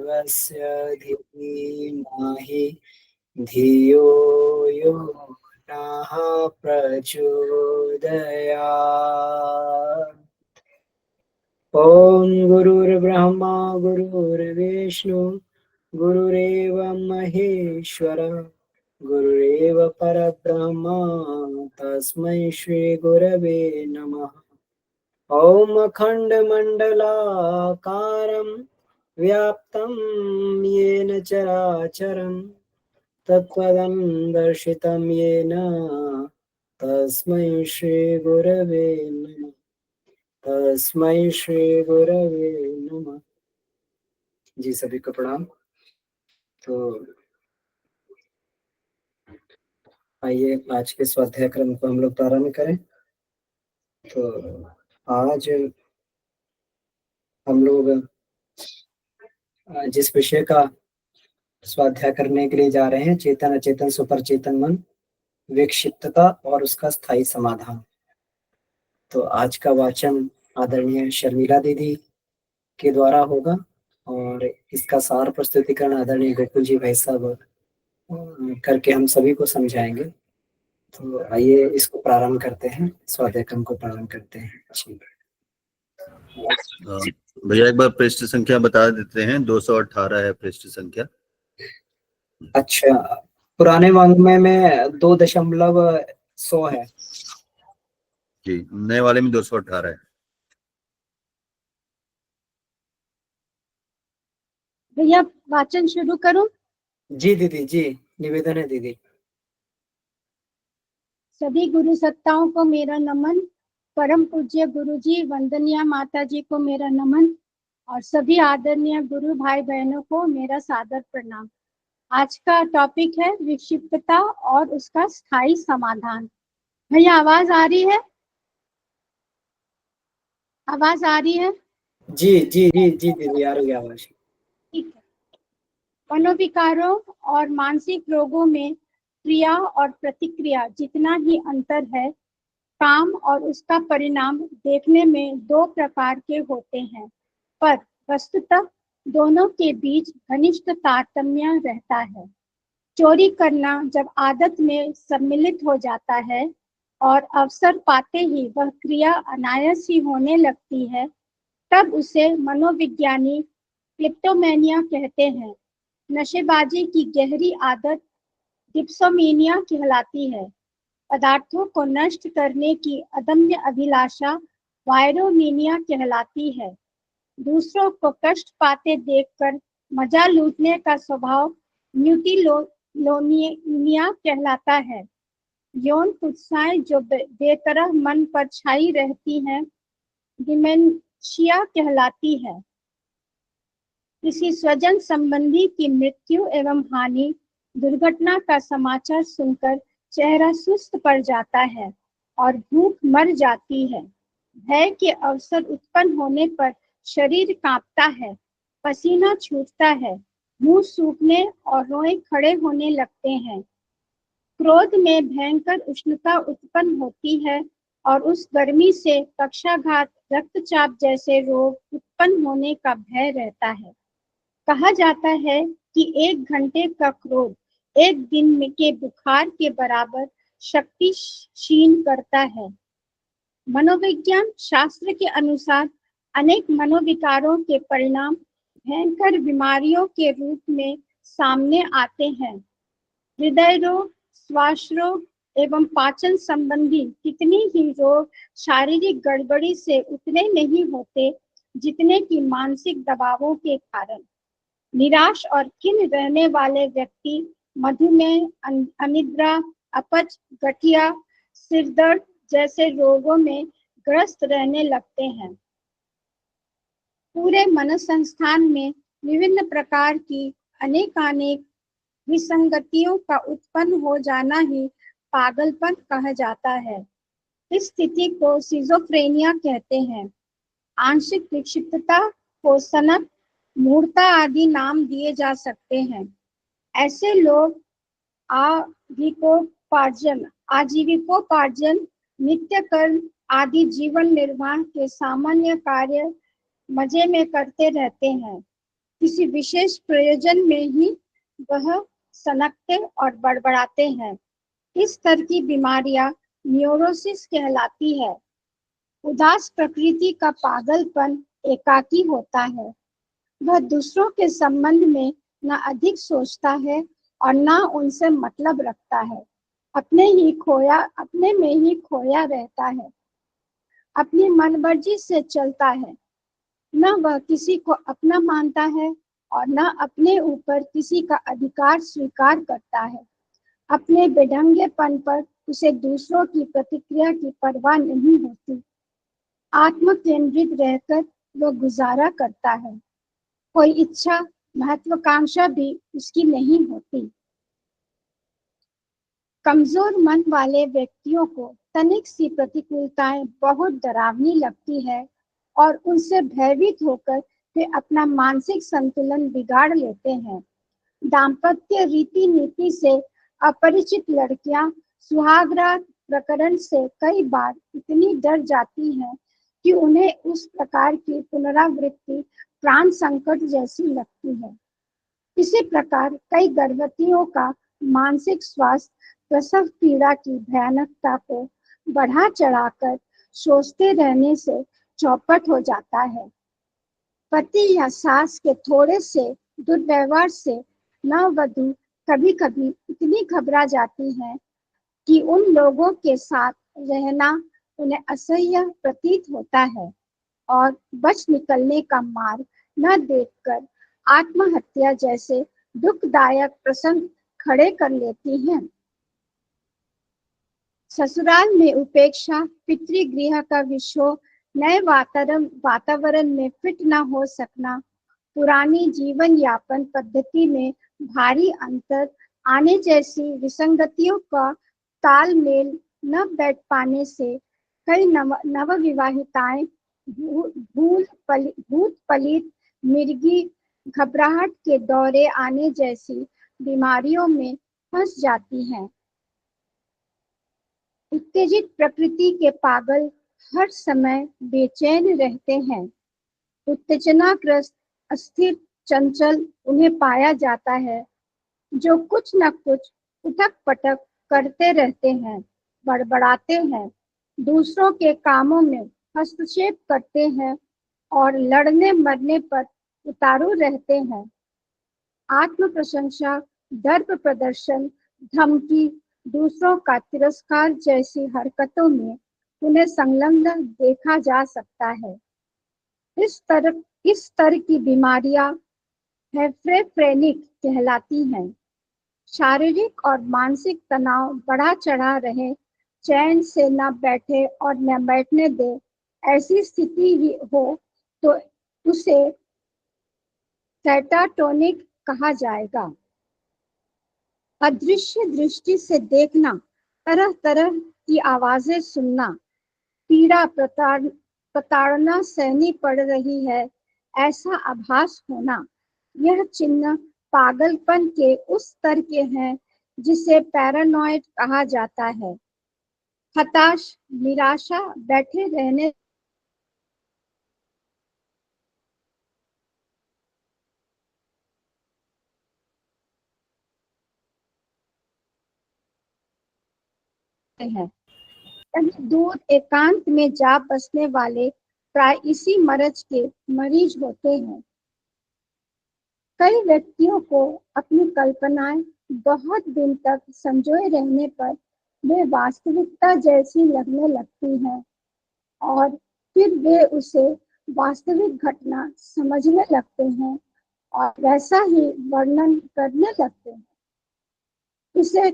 देवस्य धीमहि धियो यो नः प्रचोदयात्। ॐ गुरुर्ब्रह्मा गुरुर्विष्णु गुरुरेव महेश्वर गुरुरेव परब्रह्म तस्मै श्री गुरवे नमः। ॐ अखण्डमण्डलाकारं व्याप्तं येन चराचरं तत्पदं दर्शितं येन तस्मै श्री गुरवे नमः। तस्मै श्री गुरवे नमः। जी सभी को प्रणाम। तो आइए आज के स्वाध्याय क्रम को हम लोग प्रारंभ करें। तो आज हम लोग जिस विषय का स्वाध्याय करने के लिए जा रहे हैं, चेतन अचेतन सुपरचेतन मन, विक्षिप्तता और उसका स्थायी समाधान। तो आज का वाचन आदरणीय शर्मिला दीदी के द्वारा होगा और इसका सार प्रस्तुतिकरण आदरणीय गोकुल जी भाई साहब करके हम सभी को समझाएंगे। तो आइए इसको प्रारंभ करते हैं, स्वाध्याय क्रम को प्रारंभ करते हैं। भैया एक बार पृष्ठ संख्या बता देते हैं। 218 है पृष्ठ संख्या। अच्छा, पुराने वाङ्मय में 2.100 है जी, नए वाले में 218 है। भैया वाचन शुरू करूं? जी दीदी, जी निवेदन है दीदी। सभी गुरु सत्ताओं को मेरा नमन, परम पूज्य गुरु जी, वंदनीय माता जी को मेरा नमन और सभी आदरणीय गुरु भाई बहनों को मेरा सादर प्रणाम। आज का टॉपिक है विक्षिप्तता और उसका स्थायी समाधान। भैया आवाज आ रही है? आवाज आ रही है? जी जी जी जी दीदी, आ रही है आवाज। ठीक है। मनोविकारों और मानसिक रोगों में क्रिया और प्रतिक्रिया जितना ही अंतर है, काम और उसका परिणाम देखने में दो प्रकार के होते हैं, पर वस्तुतः दोनों के बीच घनिष्ठ तारतम्य रहता है। चोरी करना जब आदत में सम्मिलित हो जाता है और अवसर पाते ही वह क्रिया अनायास ही होने लगती है, तब उसे मनोविज्ञानी क्लिप्टोमेनिया कहते हैं। नशेबाजी की गहरी आदत डिप्सोमेनिया कहलाती है। पदार्थों को नष्ट करने की अदम्य अभिलाषा वायरोमेनिया कहलाती है। दूसरों को कष्ट पाते देखकर मजा लूटने का स्वभाव म्यूटिलोनिया कहलाता है। यौन कुत्साएं जो बेतरह मन पर छाई रहती हैं, डिमेंशिया कहलाती है। किसी स्वजन संबंधी की मृत्यु एवं हानि, दुर्घटना का समाचार सुनकर चेहरा सुस्त पड़ जाता है और भूख मर जाती है। भय के अवसर उत्पन्न होने पर शरीर कांपता है, पसीना छूटता है, मुंह सूखने और रोए खड़े होने लगते हैं। क्रोध में भयंकर उष्णता उत्पन्न होती है और उस गर्मी से पक्षाघात, रक्तचाप जैसे रोग उत्पन्न होने का भय रहता है। कहा जाता है कि 1 घंटे का क्रोध 1 दिन के बुखार के बराबर शक्ति क्षीण करता है। मनोविज्ञान शास्त्र के अनुसार अनेक मनोविकारों के परिणाम भयंकर बीमारियों के रूप में सामने आते हैं। हृदय रोग, श्वास रोग एवं पाचन संबंधी कितनी ही रोग शारीरिक गड़बड़ी से उतने नहीं होते जितने कि मानसिक दबावों के कारण। निराश और खिन्न रहने वाले व्यक्ति मधुमेह, अनिद्रा, अपच, गठिया, सिरदर्द जैसे रोगों में ग्रस्त रहने लगते हैं। पूरे मनोसंस्थान में विभिन्न प्रकार की अनेकानेक विसंगतियों का उत्पन्न हो जाना ही पागलपन कहा जाता है। इस स्थिति को सिजोफ्रेनिया कहते हैं। आंशिक विक्षिप्तता को सनक, मूर्ता आदि नाम दिए जा सकते हैं। ऐसे लोग आजीविकोपार्जन, नित्य कर्म आदि जीवन निर्वाह के सामान्य कार्य मजे में करते रहते हैं। किसी विशेष प्रयोजन में ही वह सनकते और बड़बड़ाते हैं। इस तरह की बीमारियां न्यूरोसिस कहलाती है। उदास प्रकृति का पागलपन एकाकी होता है। वह दूसरों के संबंध में न अधिक सोचता है और न उनसे मतलब रखता है। अपने में ही खोया रहता है। अपनी मनमर्जी से चलता है। न वह किसी को अपना मानता है और न अपने ऊपर किसी का अधिकार स्वीकार करता है। अपने बेढंगेपन पर उसे दूसरों की प्रतिक्रिया की परवाह नहीं होती। आत्म केंद्रित रहकर वह गुजारा करता है। कोई इच्छा महत्वाकांक्षा भी उसकी नहीं होती। कमजोर मन वाले व्यक्तियों को तनिक सी प्रतिकूलताएं बहुत डरावनी लगती है और उनसे भयभीत होकर वे अपना मानसिक संतुलन बिगाड़ लेते हैं। दाम्पत्य रीति नीति से अपरिचित लड़कियां सुहागरात प्रकरण से कई बार इतनी डर जाती हैं कि उन्हें उस प्रकार की पुनरावृत्ति प्राण संकट जैसी लगती है। इसी प्रकार कई गर्भवतियों का मानसिक स्वास्थ्य प्रसव पीड़ा की भयानकता को बढ़ा चढ़ाकर सोचते रहने से चौपट हो जाता है। पति या सास के थोड़े से दुर्व्यवहार से नववधु कभी कभी इतनी घबरा जाती है कि उन लोगों के साथ रहना उन्हें असह्य प्रतीत होता है और बच निकलने का मार्ग न देखकर आत्महत्या जैसे दुखदायक प्रसंग खड़े कर लेती हैं। ससुराल में उपेक्षा, पितृगृह का विक्षोभ, नए वातावरण में फिट न हो सकना, पुरानी जीवन यापन पद्धति में भारी अंतर आने जैसी विसंगतियों का तालमेल न बैठ पाने से कई नवविवाहिताएं भूत पलित मिर्गी घबराहट के दौरे आने जैसी बीमारियों में फंस जाती हैं। उत्तेजित प्रकृति के पागल हर समय बेचैन रहते हैं। उत्तेजनाग्रस्त अस्थिर चंचल उन्हें पाया जाता है, जो कुछ न कुछ उठक पटक करते रहते हैं, बड़बड़ाते हैं, दूसरों के कामों में हस्तक्षेप करते हैं और लड़ने मरने पर उतारू रहते हैं। आत्म प्रशंसा, दर्प प्रदर्शन, धमकी, दूसरों का तिरस्कार जैसी हरकतों में उन्हें संलग्न देखा जा सकता है। इस तरह की बीमारियां हेफ्रेफ्रेनिक कहलाती हैं। शारीरिक और मानसिक तनाव बढ़ा चढ़ा रहे, चैन से न बैठे और न बैठने दे, ऐसी स्थिति ही हो तो उसे कैटाटोनिक कहा जाएगा। अदृश्य दृष्टि से देखना, तरह तरह की आवाजें सुनना, पीड़ा प्रताड़ना सहनी पड़ रही है, ऐसा आभास होना, यह चिन्ह पागलपन के उस स्तर के हैं जिसे पैरानॉइड कहा जाता है। हताश, निराशा बैठे रहने हैं। कहीं दूर एकांत में जा बसने वाले प्राय इसी मरज के मरीज होते हैं। कई व्यक्तियों को अपनी कल्पनाएं बहुत दिन तक संजोए रहने पर वे वास्तविकता जैसी लगने लगती हैं और फिर वे उसे वास्तविक घटना समझने लगते हैं और वैसा ही वर्णन करने लगते हैं। इसे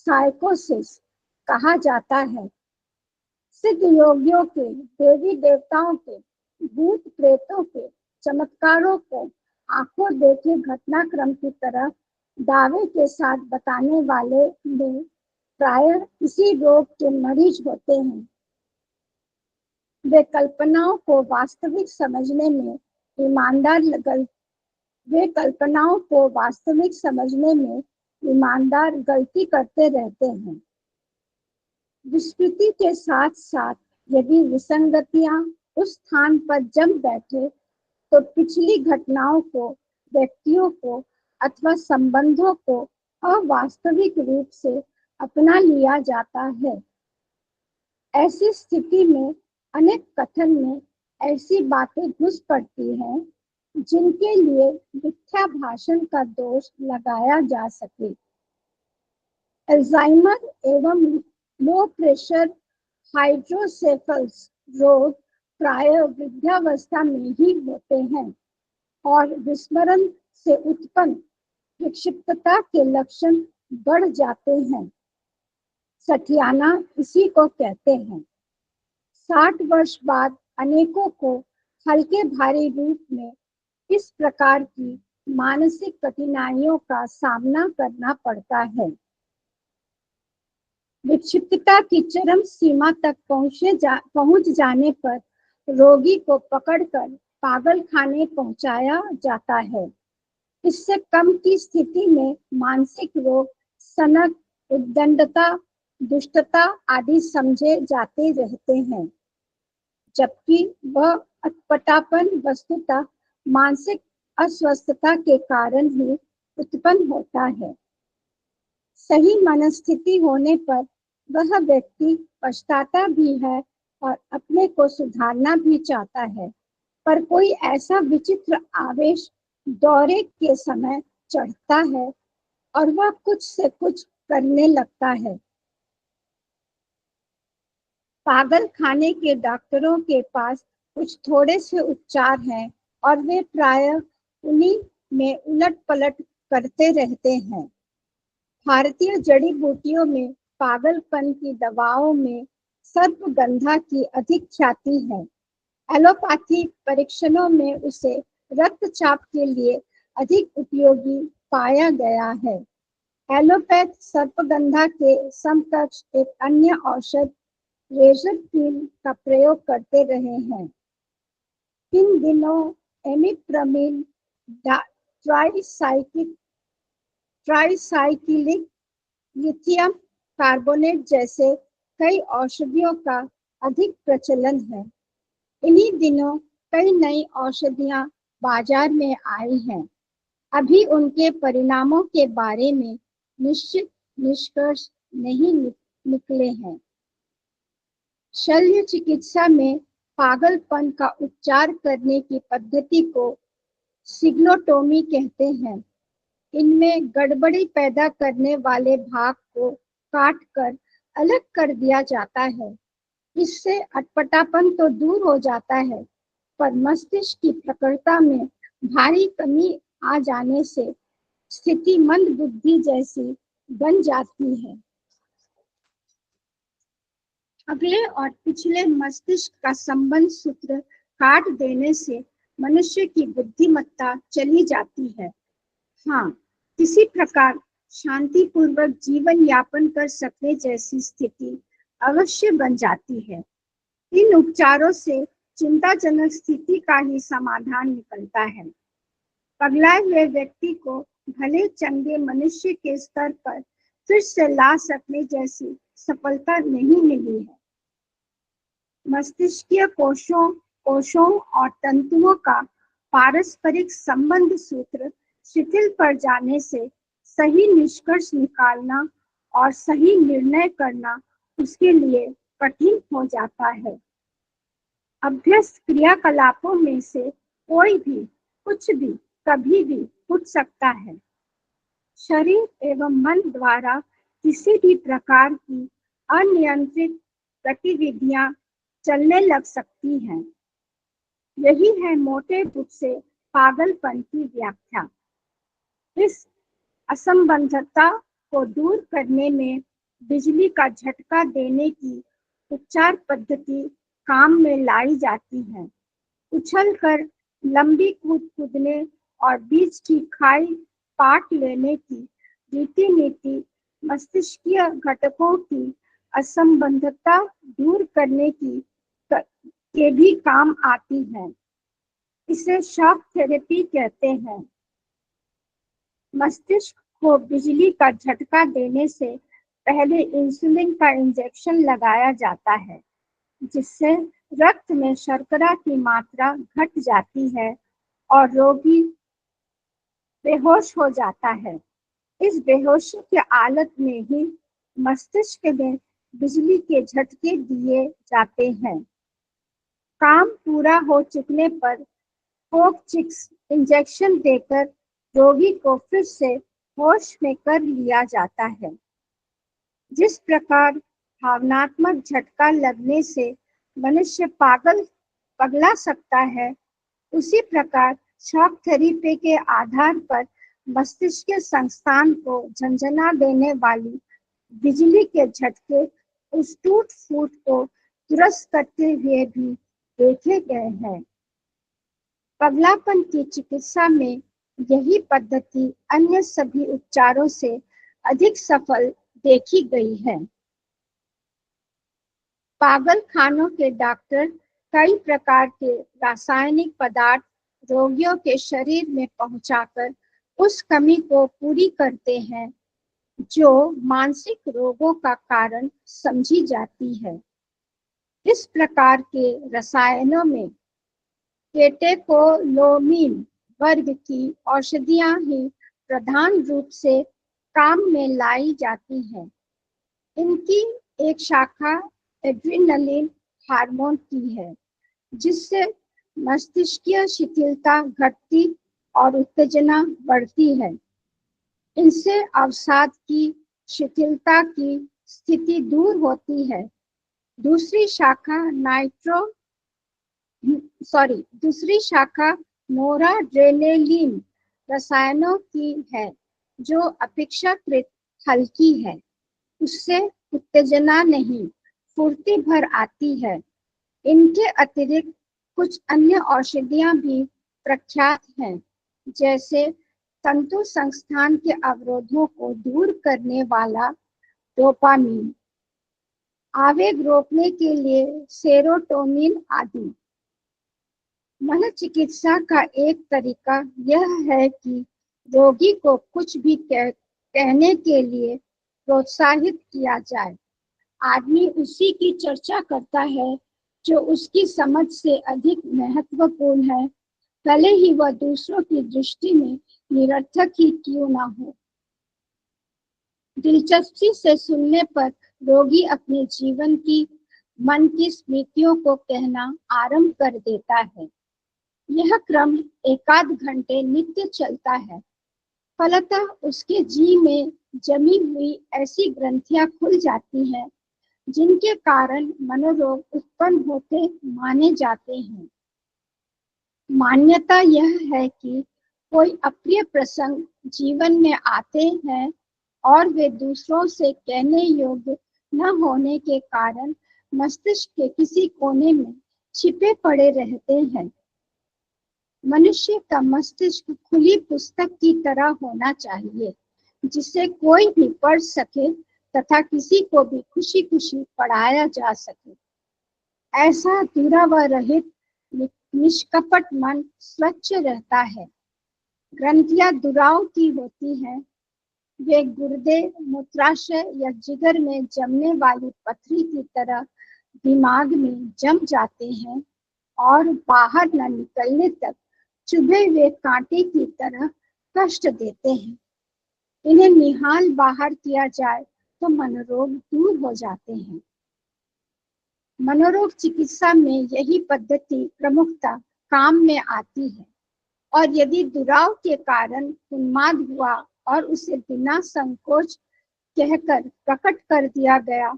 साइकोसिस कहा जाता है। सिद्ध योगियों के, देवी देवताओं के, भूत प्रेतों के चमत्कारों को आंखों देखे घटनाक्रम की तरह दावे के साथ बताने वाले में प्रायः इसी रोग के मरीज होते हैं। वे कल्पनाओं को वास्तविक समझने में ईमानदार गलती करते रहते हैं। विस्मृति के साथ साथ यदि विसंगतियां उस स्थान पर जम बैठे तो पिछली घटनाओं को, व्यक्तियों को अथवा संबंधों को अवास्तविक रूप से अपना लिया जाता है। ऐसी स्थिति में अनेक कथन में ऐसी बातें घुस पड़ती हैं जिनके लिए मिथ्या भाषण का दोष लगाया जा सके। अल्जाइमर एवं लो प्रेशर हाइड्रोसेफल्स रोग प्राय वृद्धावस्था में ही होते हैं और विस्मरण से उत्पन्न विक्षिप्तता के लक्षण बढ़ जाते हैं। सठियाना इसी को कहते हैं। 60 वर्ष बाद अनेकों को हल्के भारी रूप में इस प्रकार की मानसिक कठिनाइयों का सामना करना पड़ता है। विक्षिप्तता की चरम सीमा तक पहुंच जाने पर रोगी को पकड़कर पागल खाने पहुंचाया जाता है। इससे कम की स्थिति में मानसिक रोग, सनक, उद्दंडता, दुष्टता आदि समझे जाते रहते हैं, जबकि वह अटपटापन वस्तुतः मानसिक अस्वस्थता के कारण ही उत्पन्न होता है। सही मनस्थिति होने पर वह व्यक्ति पछताता भी है और अपने को सुधारना भी चाहता है, पर कोई ऐसा विचित्र आवेश दौरे के समय चढ़ता है और वह कुछ से कुछ करने लगता है। पागल खाने के डॉक्टरों के पास कुछ थोड़े से उपचार हैं और वे प्राय उन्हीं में उलट पलट करते रहते हैं। भारतीय जड़ी बूटियों में पागलपन की दवाओं में सर्पगंधा की अधिक ख्याति है। एलोपैथी परीक्षणों में उसे रक्तचाप के लिए अधिक उपयोगी पाया गया है। एलोपैथ सर्पगंधा के समकक्ष एक अन्य औषध रेजरपीन का प्रयोग करते रहे हैं। इन दिनों एमिप्रामिन, ट्राइसाइक्लिक लिथियम कार्बोनेट जैसे कई औषधियों का अधिक प्रचलन है। इन्हीं दिनों कई नई औषधियां बाजार में आई हैं। अभी उनके परिणामों के बारे में निश्चित निष्कर्ष नहीं निकले हैं। शल्य चिकित्सा में पागलपन का उपचार करने की पद्धति को सिग्नोटोमी कहते हैं। इनमें गड़बड़ी पैदा करने वाले भाग को काटकर अलग कर दिया जाता है। इससे अटपटापन तो दूर हो जाता है, पर मस्तिष्क की प्रखरता में भारी कमी आ जाने से स्थिति मंद बुद्धि जैसी बन जाती है। अगले और पिछले मस्तिष्क का संबंध सूत्र काट देने से मनुष्य की बुद्धिमत्ता चली जाती है। हाँ, किसी प्रकार शांतिपूर्वक जीवन यापन कर सकने जैसी स्थिति अवश्य बन जाती है। इन उपचारों से चिंताजनक स्थिति का ही समाधान निकलता है। पगलाए हुए व्यक्ति को भले चंगे मनुष्य के स्तर पर फिर से ला सकने जैसी सफलता नहीं मिली है। मस्तिष्कीय कोशों और तंतुओं का पारस्परिक संबंध सूत्र शिथिल पड़ जाने से सही निष्कर्ष निकालना और सही निर्णय करना उसके लिए कठिन हो जाता है। अभ्यस्त क्रियाकलापों में से कोई भी कुछ भी कभी भी उठ सकता है। शरीर एवं मन द्वारा किसी भी प्रकार की अनियंत्रित गतिविधियां चलने लग सकती हैं। यही है मोटे रूप से पागलपन की व्याख्या। इस असंबद्धता को दूर करने में बिजली का झटका देने की उपचार पद्धति काम में लाई जाती है। उछलकर लंबी कूदने और बीच की खाई पाट लेने की रीति नीति मस्तिष्कीय घटकों की असंबद्धता दूर करने की के भी काम आती है। इसे शॉक थेरेपी कहते हैं। मस्तिष्क को बिजली का झटका देने से पहले इंसुलिन का इंजेक्शन लगाया जाता है, जिससे रक्त में शर्करा की मात्रा घट जाती है और रोगी बेहोश हो जाता है। इस बेहोशी की हालत में ही मस्तिष्क में बिजली के झटके दिए जाते हैं। काम पूरा हो चुकने पर कोक्सिक्स इंजेक्शन देकर रोगी को फिर से होश में कर लिया जाता है। जिस प्रकार भावनात्मक झटका लगने से मनुष्य पगला सकता है, उसी प्रकार शॉक थेरेपी के आधार पर मस्तिष्क के संस्थान को झंझना देने वाली बिजली के झटके उस टूट फूट को दुरुस्त करते हुए भी देखे गए हैं। पगलापन की चिकित्सा में यही पद्धति अन्य सभी उपचारों से अधिक सफल देखी गई है। पागल खानों के डॉक्टर कई प्रकार के रासायनिक पदार्थ रोगियों के शरीर में पहुंचाकर उस कमी को पूरी करते हैं जो मानसिक रोगों का कारण समझी जाती है। इस प्रकार के रसायनों में केटेकोलोमीन वर्ग की औषधियां ही प्रधान रूप से काम में लाई जाती हैं। इनकी एक शाखा एड्रेनलिन हार्मोन की है, जिससे मस्तिष्कीय शिथिलता घटती और उत्तेजना बढ़ती है। इनसे अवसाद की शिथिलता की स्थिति दूर होती है। दूसरी शाखा नोराड्रेनालिन रसायनों की है, जो अपेक्षाकृत हल्की है। उससे उत्तेजना नहीं, फुर्ती भर आती है। इनके अतिरिक्त कुछ अन्य औषधियां भी प्रख्यात हैं, जैसे तंतु संस्थान के अवरोधों को दूर करने वाला डोपामीन, आवेग रोकने के लिए सेरोटोनिन आदि। मनोचिकित्सा का एक तरीका यह है कि रोगी को कुछ भी कहने के लिए प्रोत्साहित किया जाए। आदमी उसी की चर्चा करता है जो उसकी समझ से अधिक महत्वपूर्ण है, भले ही वह दूसरों की दृष्टि में निरर्थक ही क्यों ना हो। दिलचस्पी से सुनने पर रोगी अपने जीवन की मन की स्मृतियों को कहना आरंभ कर देता है। यह क्रम एकाध घंटे नित्य चलता है। फलतः उसके जी में जमी हुई ऐसी ग्रंथियां खुल जाती हैं जिनके कारण मनोरोग उत्पन्न होते माने जाते हैं। मान्यता यह है कि कोई अप्रिय प्रसंग जीवन में आते हैं और वे दूसरों से कहने योग्य न होने के कारण मस्तिष्क के किसी कोने में छिपे पड़े रहते हैं। मनुष्य का मस्तिष्क खुली पुस्तक की तरह होना चाहिए, जिसे कोई भी पढ़ सके तथा किसी को भी खुशी खुशी पढ़ाया जा सके। ऐसा दुरावा रहित निष्कपट मन स्वच्छ रहता है। ग्रंथियां दुराव की होती हैं। वे गुर्दे, मूत्राशय या जिगर में जमने वाली पथरी की तरह दिमाग में जम जाते हैं और बाहर न निकलने तक चुभे हुए कांटे की तरह कष्ट देते हैं। इन्हें निहाल बाहर किया जाए तो मनोरोग दूर हो जाते हैं। मनोरोग चिकित्सा में यही पद्धति प्रमुखता काम में आती है, और यदि दुराव के कारण उन्माद हुआ और उसे बिना संकोच कहकर प्रकट कर दिया गया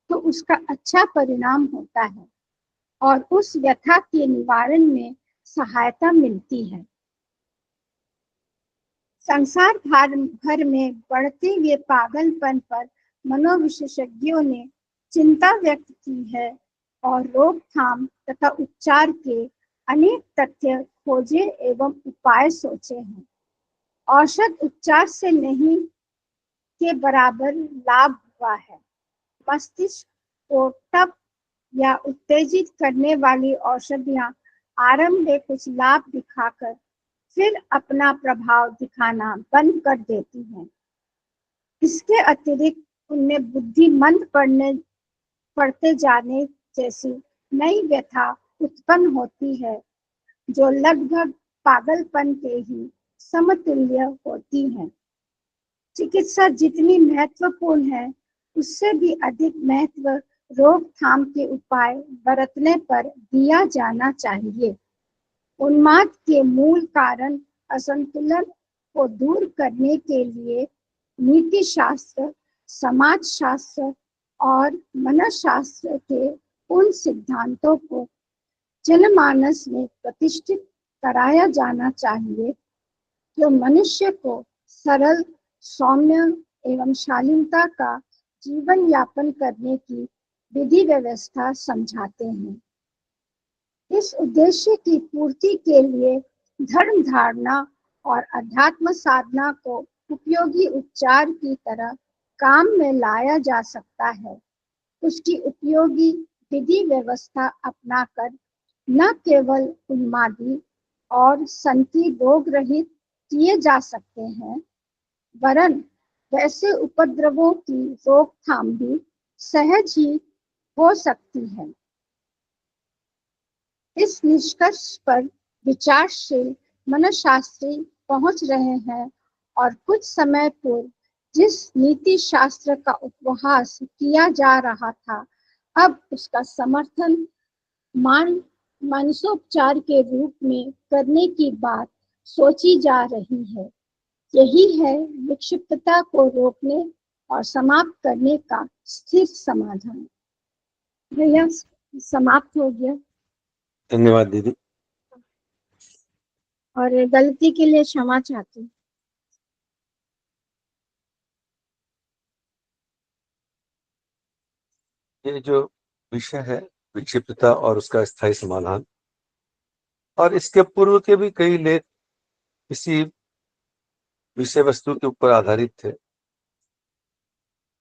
तो उसका अच्छा परिणाम होता है और उस व्यथा के निवारण में सहायता मिलती है। संसार भर में बढ़ते हुए पागलपन पर मनोविशेषज्ञों ने चिंता व्यक्त की है और रोकथाम तथा उपचार के अनेक तथ्य खोजे एवं उपाय सोचे हैं। औषध उपचार से नहीं के बराबर लाभ हुआ है। मस्तिष्क को तप या उत्तेजित करने वाली औषधियां आरंभ में कुछ लाभ दिखाकर फिर अपना प्रभाव दिखाना बंद कर देती हैं। इसके अतिरिक्त उनमें बुद्धिमंद पड़ते जाने जैसी नई व्यथा उत्पन्न होती है, जो लगभग पागलपन के ही समतुल्य होती हैं। चिकित्सा जितनी महत्वपूर्ण है, उससे भी अधिक महत्व रोकथाम के उपाय बरतने पर दिया जाना चाहिए। उन्माद के मूल कारण असंतुलन को दूर करने के लिए नीति शास्त्र, समाज शास्त्र और मनोशास्त्र के उन सिद्धांतों को जनमानस में प्रतिष्ठित कराया जाना चाहिए जो मनुष्य को सरल, सौम्य एवं शालीनता का जीवन यापन करने की विधि व्यवस्था समझाते हैं। इस उद्देश्य की पूर्ति के लिए धर्म धारणा और अध्यात्म साधना को उपयोगी उपचार की तरह काम में लाया जा सकता है। उसकी उपयोगी विधि व्यवस्था अपनाकर न केवल उन्मादी और संति रोग रहित किए जा सकते हैं, वरन वैसे उपद्रवों की रोकथाम भी सहज ही हो सकती है। इस निष्कर्ष पर विचारशील मनोशास्त्री पहुंच रहे हैं और कुछ समय पूर्व जिस नीति शास्त्र का उपहास किया जा रहा था, अब उसका समर्थन मानसोपचार के रूप में करने की बात सोची जा रही है। यही है विक्षिप्तता को रोकने और समाप्त करने का स्थिर समाधान। भैया समाप्त हो गया। धन्यवाद दीदी। और गलती के लिए क्षमा चाहती हूँ। ये जो विषय है विक्षिप्तता और उसका स्थायी समाधान, और इसके पूर्व के भी कई लेख इसी विषय वस्तु के ऊपर आधारित थे।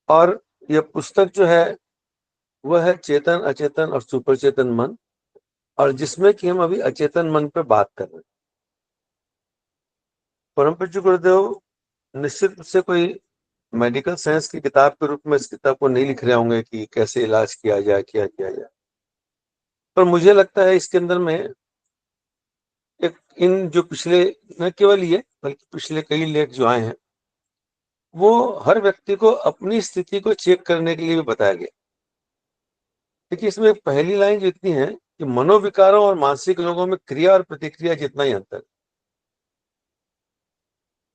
और यह पुस्तक जो है वह है चेतन, अचेतन और सुपर चेतन मन, और जिसमें कि हम अभी अचेतन मन पर बात कर रहे हैं। परम पूज्य गुरुदेव निश्चित रूप से कोई मेडिकल साइंस की किताब के रूप में इस किताब को नहीं लिख रहे होंगे कि कैसे इलाज किया जाए, क्या किया जाए, पर मुझे लगता है इसके अंदर में एक इन जो पिछले न केवल ये बल्कि पिछले कई लेख जो आए हैं वो हर व्यक्ति को अपनी स्थिति को चेक करने के लिए भी बताया गया। देखिए इसमें पहली लाइन जो इतनी है कि मनोविकारों और मानसिक लोगों में क्रिया और प्रतिक्रिया जितना ही अंतर।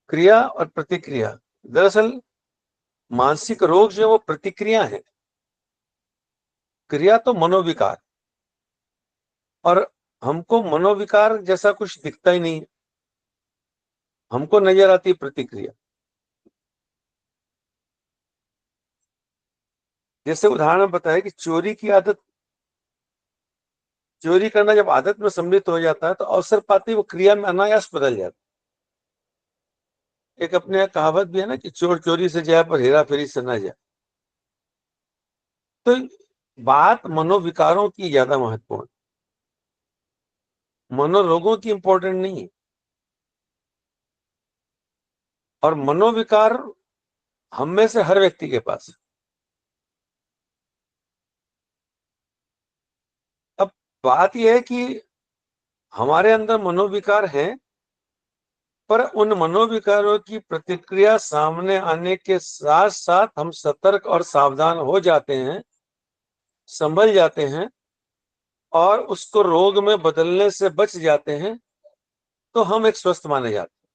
क्रिया और प्रतिक्रिया, दरअसल मानसिक रोग जो है वो प्रतिक्रिया है, क्रिया तो मनोविकार, और हमको मनोविकार जैसा कुछ दिखता ही नहीं है, हमको नजर आती प्रतिक्रिया। जैसे उदाहरण बताया कि चोरी की आदत, चोरी करना जब आदत में सम्मिलित हो जाता है तो अवसर पाते वो क्रिया में अनायास बदल जाता है। एक अपने यहाँ कहावत भी है ना कि चोर चोरी से जाए पर हेरा फेरी से ना जाए। तो बात मनोविकारों की ज्यादा महत्वपूर्ण, मनोरोगों की इंपॉर्टेंट नहीं है। और मनोविकार हम में से हर व्यक्ति के पास है। अब बात यह है कि हमारे अंदर मनोविकार हैं, पर उन मनोविकारों की प्रतिक्रिया सामने आने के साथ साथ हम सतर्क और सावधान हो जाते हैं, संभल जाते हैं और उसको रोग में बदलने से बच जाते हैं, तो हम एक स्वस्थ माने जाते हैं।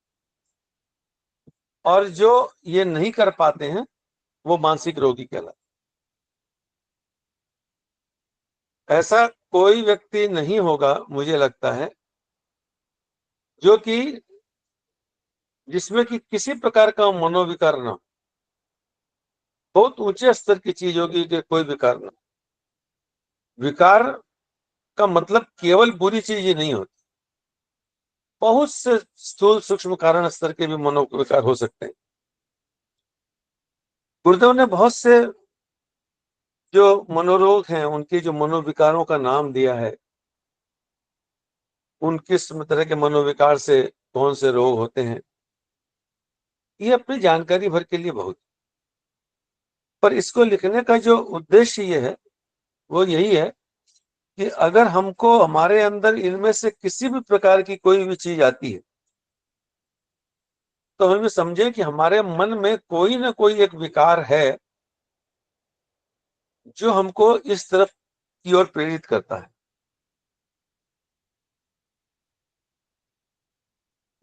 और जो ये नहीं कर पाते हैं वो मानसिक रोगी कहलाते। ऐसा कोई व्यक्ति नहीं होगा मुझे लगता है जो कि जिसमें कि किसी प्रकार का मनोविकार ना हो। बहुत ऊंचे स्तर की चीज होगी कि कोई विकार ना। विकार का मतलब केवल बुरी चीज ही नहीं होती, बहुत से स्थूल सूक्ष्म कारण स्तर के भी मनोविकार हो सकते हैं। गुरुदेव ने बहुत से जो मनोरोग हैं उनके जो मनोविकारों का नाम दिया है, उन किस तरह के मनोविकार से कौन से रोग होते हैं, ये अपनी जानकारी भर के लिए बहुत। पर इसको लिखने का जो उद्देश्य ये है वो यही है कि अगर हमको हमारे अंदर इनमें से किसी भी प्रकार की कोई भी चीज आती है तो हम ये समझे कि हमारे मन में कोई ना कोई एक विकार है जो हमको इस तरफ की ओर प्रेरित करता है।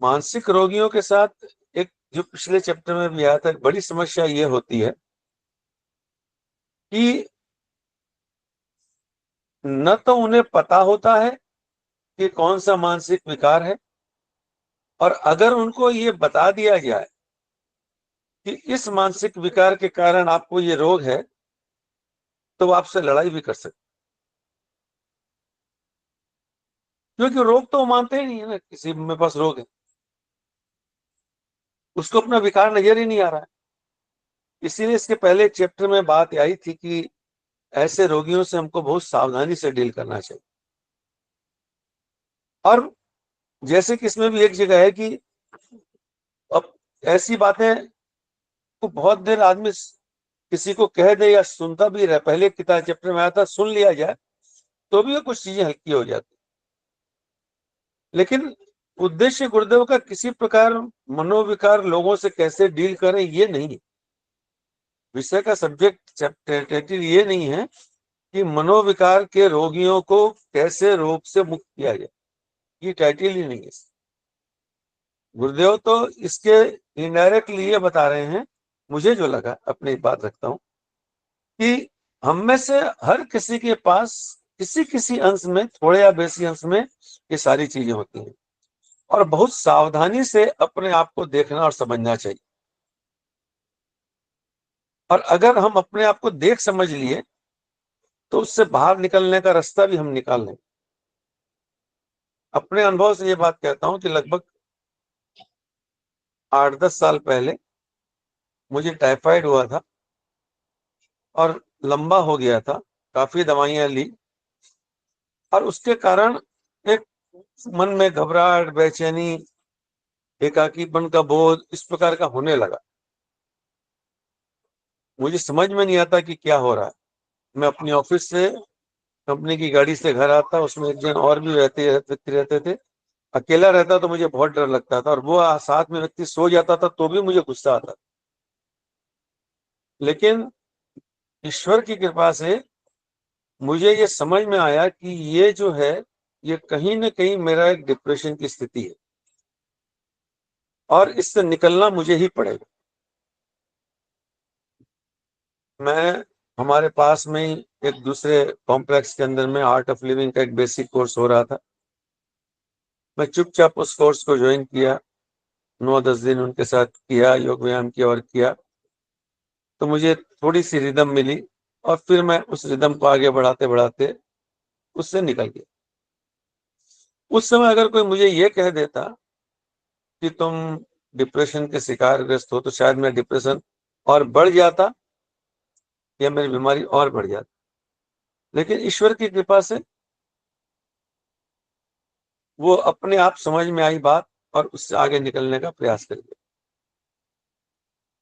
मानसिक रोगियों के साथ एक जो पिछले चैप्टर में भी आया था, बड़ी समस्या ये होती है कि न तो उन्हें पता होता है कि कौन सा मानसिक विकार है, और अगर उनको ये बता दिया जाए कि इस मानसिक विकार के कारण आपको ये रोग है, तो वो आपसे लड़ाई भी कर सकते, क्योंकि रोग तो वो मानते ही नहीं है ना, किसी में पास रोग है, उसको अपना विकार नजर ही नहीं आ रहा है। इसीलिए इसके पहले चैप्टर में बात आई थी कि ऐसे रोगियों से हमको बहुत सावधानी से डील करना चाहिए। और जैसे कि इसमें भी एक जगह है कि अब ऐसी बातें को बहुत देर आदमी किसी को कह दे या सुनता भी रहे, पहले किताब चैप्टर में आया था सुन लिया जाए तो भी कुछ चीजें हल्की हो जाती, लेकिन उद्देश्य गुरुदेव का किसी प्रकार मनोविकार लोगों से कैसे डील करें ये नहीं, विषय का सब्जेक्ट टाइटल ये नहीं है कि मनोविकार के रोगियों को कैसे रोग से मुक्त किया जाए, ये टाइटल ही नहीं है। गुरुदेव तो इसके इनडायरेक्टली ये बता रहे हैं, मुझे जो लगा, अपनी बात रखता हूं, कि हम में से हर किसी के पास किसी किसी अंश में, थोड़े या बेसी अंश में ये सारी चीजें होती हैं, और बहुत सावधानी से अपने आप को देखना और समझना चाहिए। और अगर हम अपने आप को देख समझ लिए तो उससे बाहर निकलने का रास्ता भी हम निकाल लें। अपने अनुभव से ये बात कहता हूं कि लगभग 8-10 साल पहले मुझे टाइफाइड हुआ था और लंबा हो गया था, काफी दवाइयां ली, और उसके कारण एक मन में घबराहट, बेचैनी, एकाकीपन का बोध इस प्रकार का होने लगा। मुझे समझ में नहीं आता कि क्या हो रहा है। मैं अपनी ऑफिस से, कंपनी की गाड़ी से घर आता, उसमें एक जन और भी व्यक्ति रहते थे। अकेला रहता तो मुझे बहुत डर लगता था, और वो साथ में व्यक्ति सो जाता था तो भी मुझे गुस्सा आता। लेकिन ईश्वर की कृपा से मुझे ये समझ में आया कि ये जो है, ये कहीं ना कहीं मेरा एक डिप्रेशन की स्थिति है, और इससे निकलना मुझे ही पड़ेगा। मैं हमारे पास में ही एक दूसरे कॉम्प्लेक्स के अंदर में आर्ट ऑफ लिविंग का एक बेसिक कोर्स हो रहा था। मैं चुपचाप उस कोर्स को ज्वाइन किया, 9-10 दिन उनके साथ किया, योग व्यायाम किया और किया, तो मुझे थोड़ी सी रिदम मिली, और फिर मैं उस रिदम को आगे बढ़ाते बढ़ाते उससे निकल गया। उस समय अगर कोई मुझे ये कह देता कि तुम डिप्रेशन के शिकारग्रस्त हो, तो शायद मेरा डिप्रेशन और बढ़ जाता या मेरी बीमारी और बढ़ जाती। लेकिन ईश्वर की कृपा से वो अपने आप समझ में आई बात, और उससे आगे निकलने का प्रयास करिए।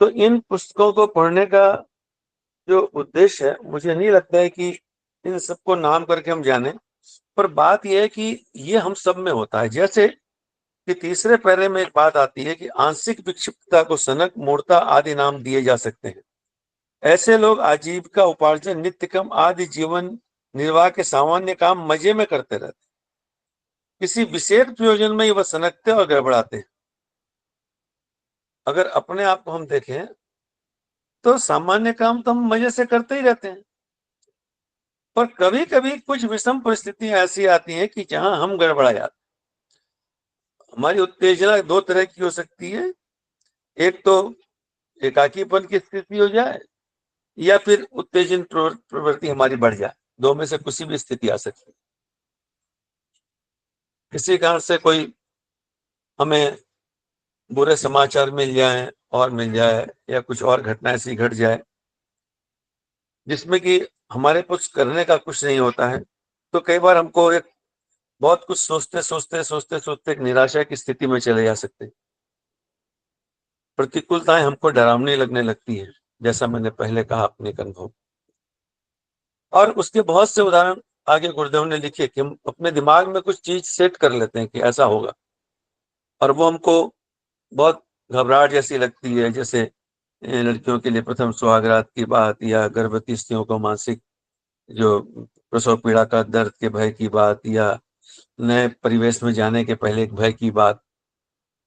तो इन पुस्तकों को पढ़ने का जो उद्देश्य है, मुझे नहीं लगता है कि इन सबको नाम करके हम जाने, पर बात यह है कि ये हम सब में होता है। जैसे कि तीसरे पैरे में एक बात आती है कि आंशिक विक्षिप्तता को सनक, मूर्ता आदि नाम दिए जा सकते हैं। ऐसे लोग आजीविका उपार्जन, नित्य कर्म आदि जीवन निर्वाह के सामान्य काम मजे में करते रहते, किसी विशेष प्रयोजन में ही वह सनकते और गड़बड़ाते हैं। अगर अपने आप को हम देखें तो सामान्य काम तो हम मजे से करते ही रहते हैं, पर कभी कभी कुछ विषम परिस्थितियां ऐसी आती हैं कि जहां हम गड़बड़ा जाते। हमारी उत्तेजना दो तरह की हो सकती है, एक तो एकाकीपन की स्थिति हो जाए, या फिर उत्तेजन प्रवृत्ति हमारी बढ़ जाए। दो में से किसी भी स्थिति आ सकती है। किसी कारण से कोई हमें बुरे समाचार मिल जाए और मिल जाए, या कुछ और घटना ऐसी घट जाए जिसमें कि हमारे कुछ करने का कुछ नहीं होता है, तो कई बार हमको एक बहुत कुछ सोचते सोचते सोचते सोचते एक निराशा की स्थिति में चले जा सकते हैं। प्रतिकूलताएं हमको डरावनी लगने लगती है, जैसा मैंने पहले कहा अपने अनुभव। और उसके बहुत से उदाहरण आगे गुरुदेव ने लिखी कि हम अपने दिमाग में कुछ चीज सेट कर लेते हैं कि ऐसा होगा, और वो हमको बहुत घबराहट जैसी लगती है, जैसे लड़कियों के लिए प्रथम सुहागरात की बात, या गर्भवती स्त्रियों को मानसिक जो प्रसव पीड़ा का दर्द के भय की बात, या नए परिवेश में जाने के पहले एक भय की बात।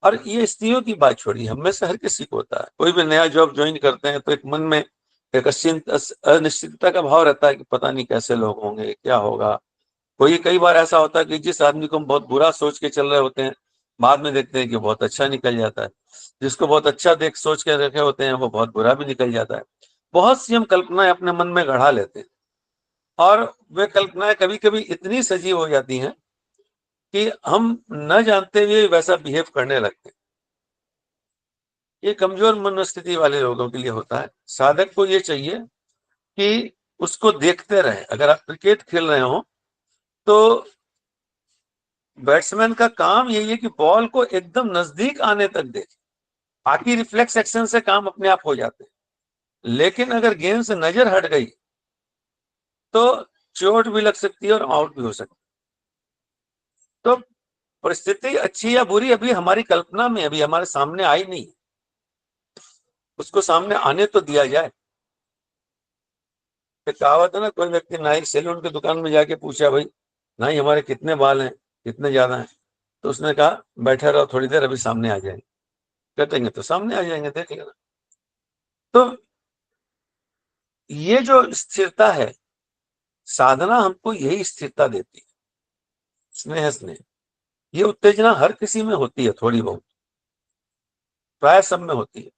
और ये स्त्रियों की बात छोड़िए, हम में से हर किसी को होता है। कोई भी नया जॉब ज्वाइन करते हैं तो एक मन में एक अनिश्चितता का भाव रहता है कि पता नहीं कैसे लोग होंगे, क्या होगा। कोई कई बार ऐसा होता है कि जिस आदमी को हम बहुत बुरा सोच के चल रहे होते हैं, बाद में देखते हैं कि बहुत अच्छा निकल जाता है। जिसको बहुत अच्छा देख सोच के रखे होते हैं, वो बहुत बुरा भी निकल जाता है। बहुत सी हम कल्पनाएं अपने मन में गढ़ा लेते हैं, और वे कल्पनाएं कभी कभी इतनी सजीव हो जाती हैं कि हम न जानते हुए वैसा बिहेव करने लगते हैं। ये कमजोर मनोस्थिति वाले लोगों के लिए होता है। साधक को ये चाहिए कि उसको देखते रहे। अगर आप क्रिकेट खेल रहे हो तो बैट्समैन का काम यही है कि बॉल को एकदम नजदीक आने तक देखे, बाकी रिफ्लेक्स एक्शन से काम अपने आप हो जाते हैं। लेकिन अगर गेंद से नजर हट गई तो चोट भी लग सकती है और आउट भी हो सकती है। तो परिस्थिति अच्छी या बुरी अभी हमारी कल्पना में, अभी हमारे सामने आई नहीं, उसको सामने आने तो दिया जाए। कहावत है ना, कोई व्यक्ति नाई सैलून की दुकान में जाके पूछा, भाई नाई हमारे कितने बाल हैं, कितने ज्यादा हैं? तो उसने कहा बैठे रहो थोड़ी देर, अभी सामने आ जाएंगे। कटेंगे तो सामने आ जाएंगे, देख लेना। तो ये जो स्थिरता है, साधना हमको यही स्थिरता देती है। स्नेह स्नेह, ये उत्तेजना हर किसी में होती है, थोड़ी बहुत, प्राय सब में होती है।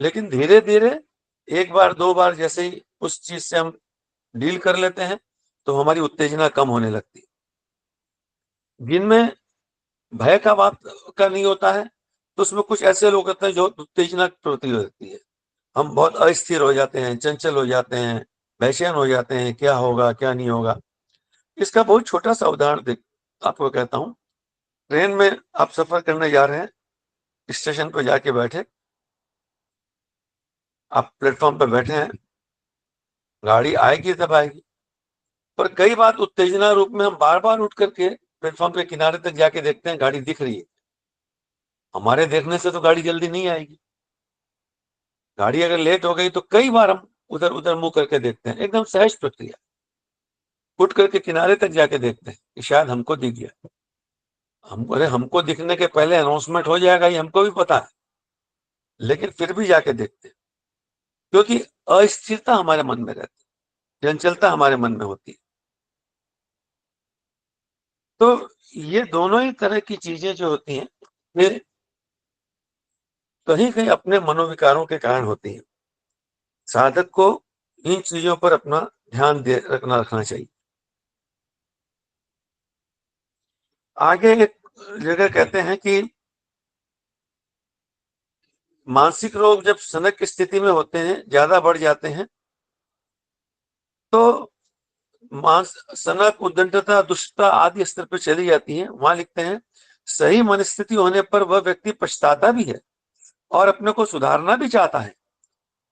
लेकिन धीरे धीरे एक बार दो बार जैसे ही उस चीज से हम डील कर लेते हैं तो हमारी उत्तेजना कम होने लगती है। जिनमें भय का बात का नहीं होता है तो उसमें कुछ ऐसे लोग होते हैं जो उत्तेजना प्रवृत्ति होती है। हम बहुत अस्थिर हो जाते हैं, चंचल हो जाते हैं, बेचैन हो जाते हैं, क्या होगा क्या नहीं होगा। इसका बहुत छोटा सा उदाहरण आपको कहता हूँ। ट्रेन में आप सफर करने जा रहे हैं, स्टेशन पर जाके बैठे, आप प्लेटफॉर्म पर बैठे हैं, गाड़ी आएगी तब आएगी। पर कई बार उत्तेजना रूप में हम बार बार उठ करके प्लेटफॉर्म के किनारे तक जाके देखते हैं गाड़ी दिख रही है। हमारे देखने से तो गाड़ी जल्दी नहीं आएगी। गाड़ी अगर लेट हो गई तो कई बार हम उधर उधर मुंह करके देखते हैं, एकदम सहज प्रक्रिया। उठ करके किनारे तक जाके देखते हैं कि शायद हमको दिख गया। हमको दिखने के पहले अनाउंसमेंट हो जाएगा, ये हमको भी पता है, लेकिन फिर भी जाके देखते हैं, क्योंकि अस्थिरता हमारे मन में रहती है, चंचलता हमारे मन में होती है। तो ये दोनों ही तरह की चीजें जो होती हैं, वे कहीं कहीं अपने मनोविकारों के कारण होती हैं। साधक को इन चीजों पर अपना ध्यान रखना चाहिए। आगे एक जगह कहते हैं कि मानसिक रोग जब सनक की स्थिति में होते हैं, ज्यादा बढ़ जाते हैं, तो सनक, उद्दंडता, दुष्टता आदि स्तर पर चली जाती है। वहां लिखते हैं सही मनस्थिति होने पर वह व्यक्ति पछताता भी है और अपने को सुधारना भी चाहता है,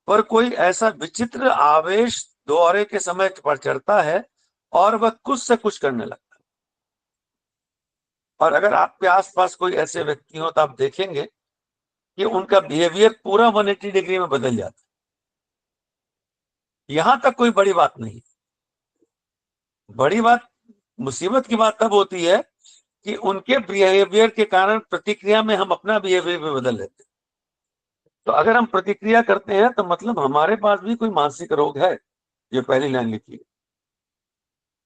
पर कोई ऐसा विचित्र आवेश दौरे के समय पर चढ़ता है और वह कुछ से कुछ करने लगता है। और अगर आपके आसपास कोई ऐसे व्यक्ति हो तो आप देखेंगे कि उनका बिहेवियर पूरा 180 डिग्री में बदल जाता है। यहां तक कोई बड़ी बात नहीं। बड़ी बात, मुसीबत की बात तब होती है कि उनके बिहेवियर के कारण प्रतिक्रिया में हम अपना बिहेवियर भी बदल लेते हैं। तो अगर हम प्रतिक्रिया करते हैं तो मतलब हमारे पास भी कोई मानसिक रोग है। ये पहली लाइन लिखी है।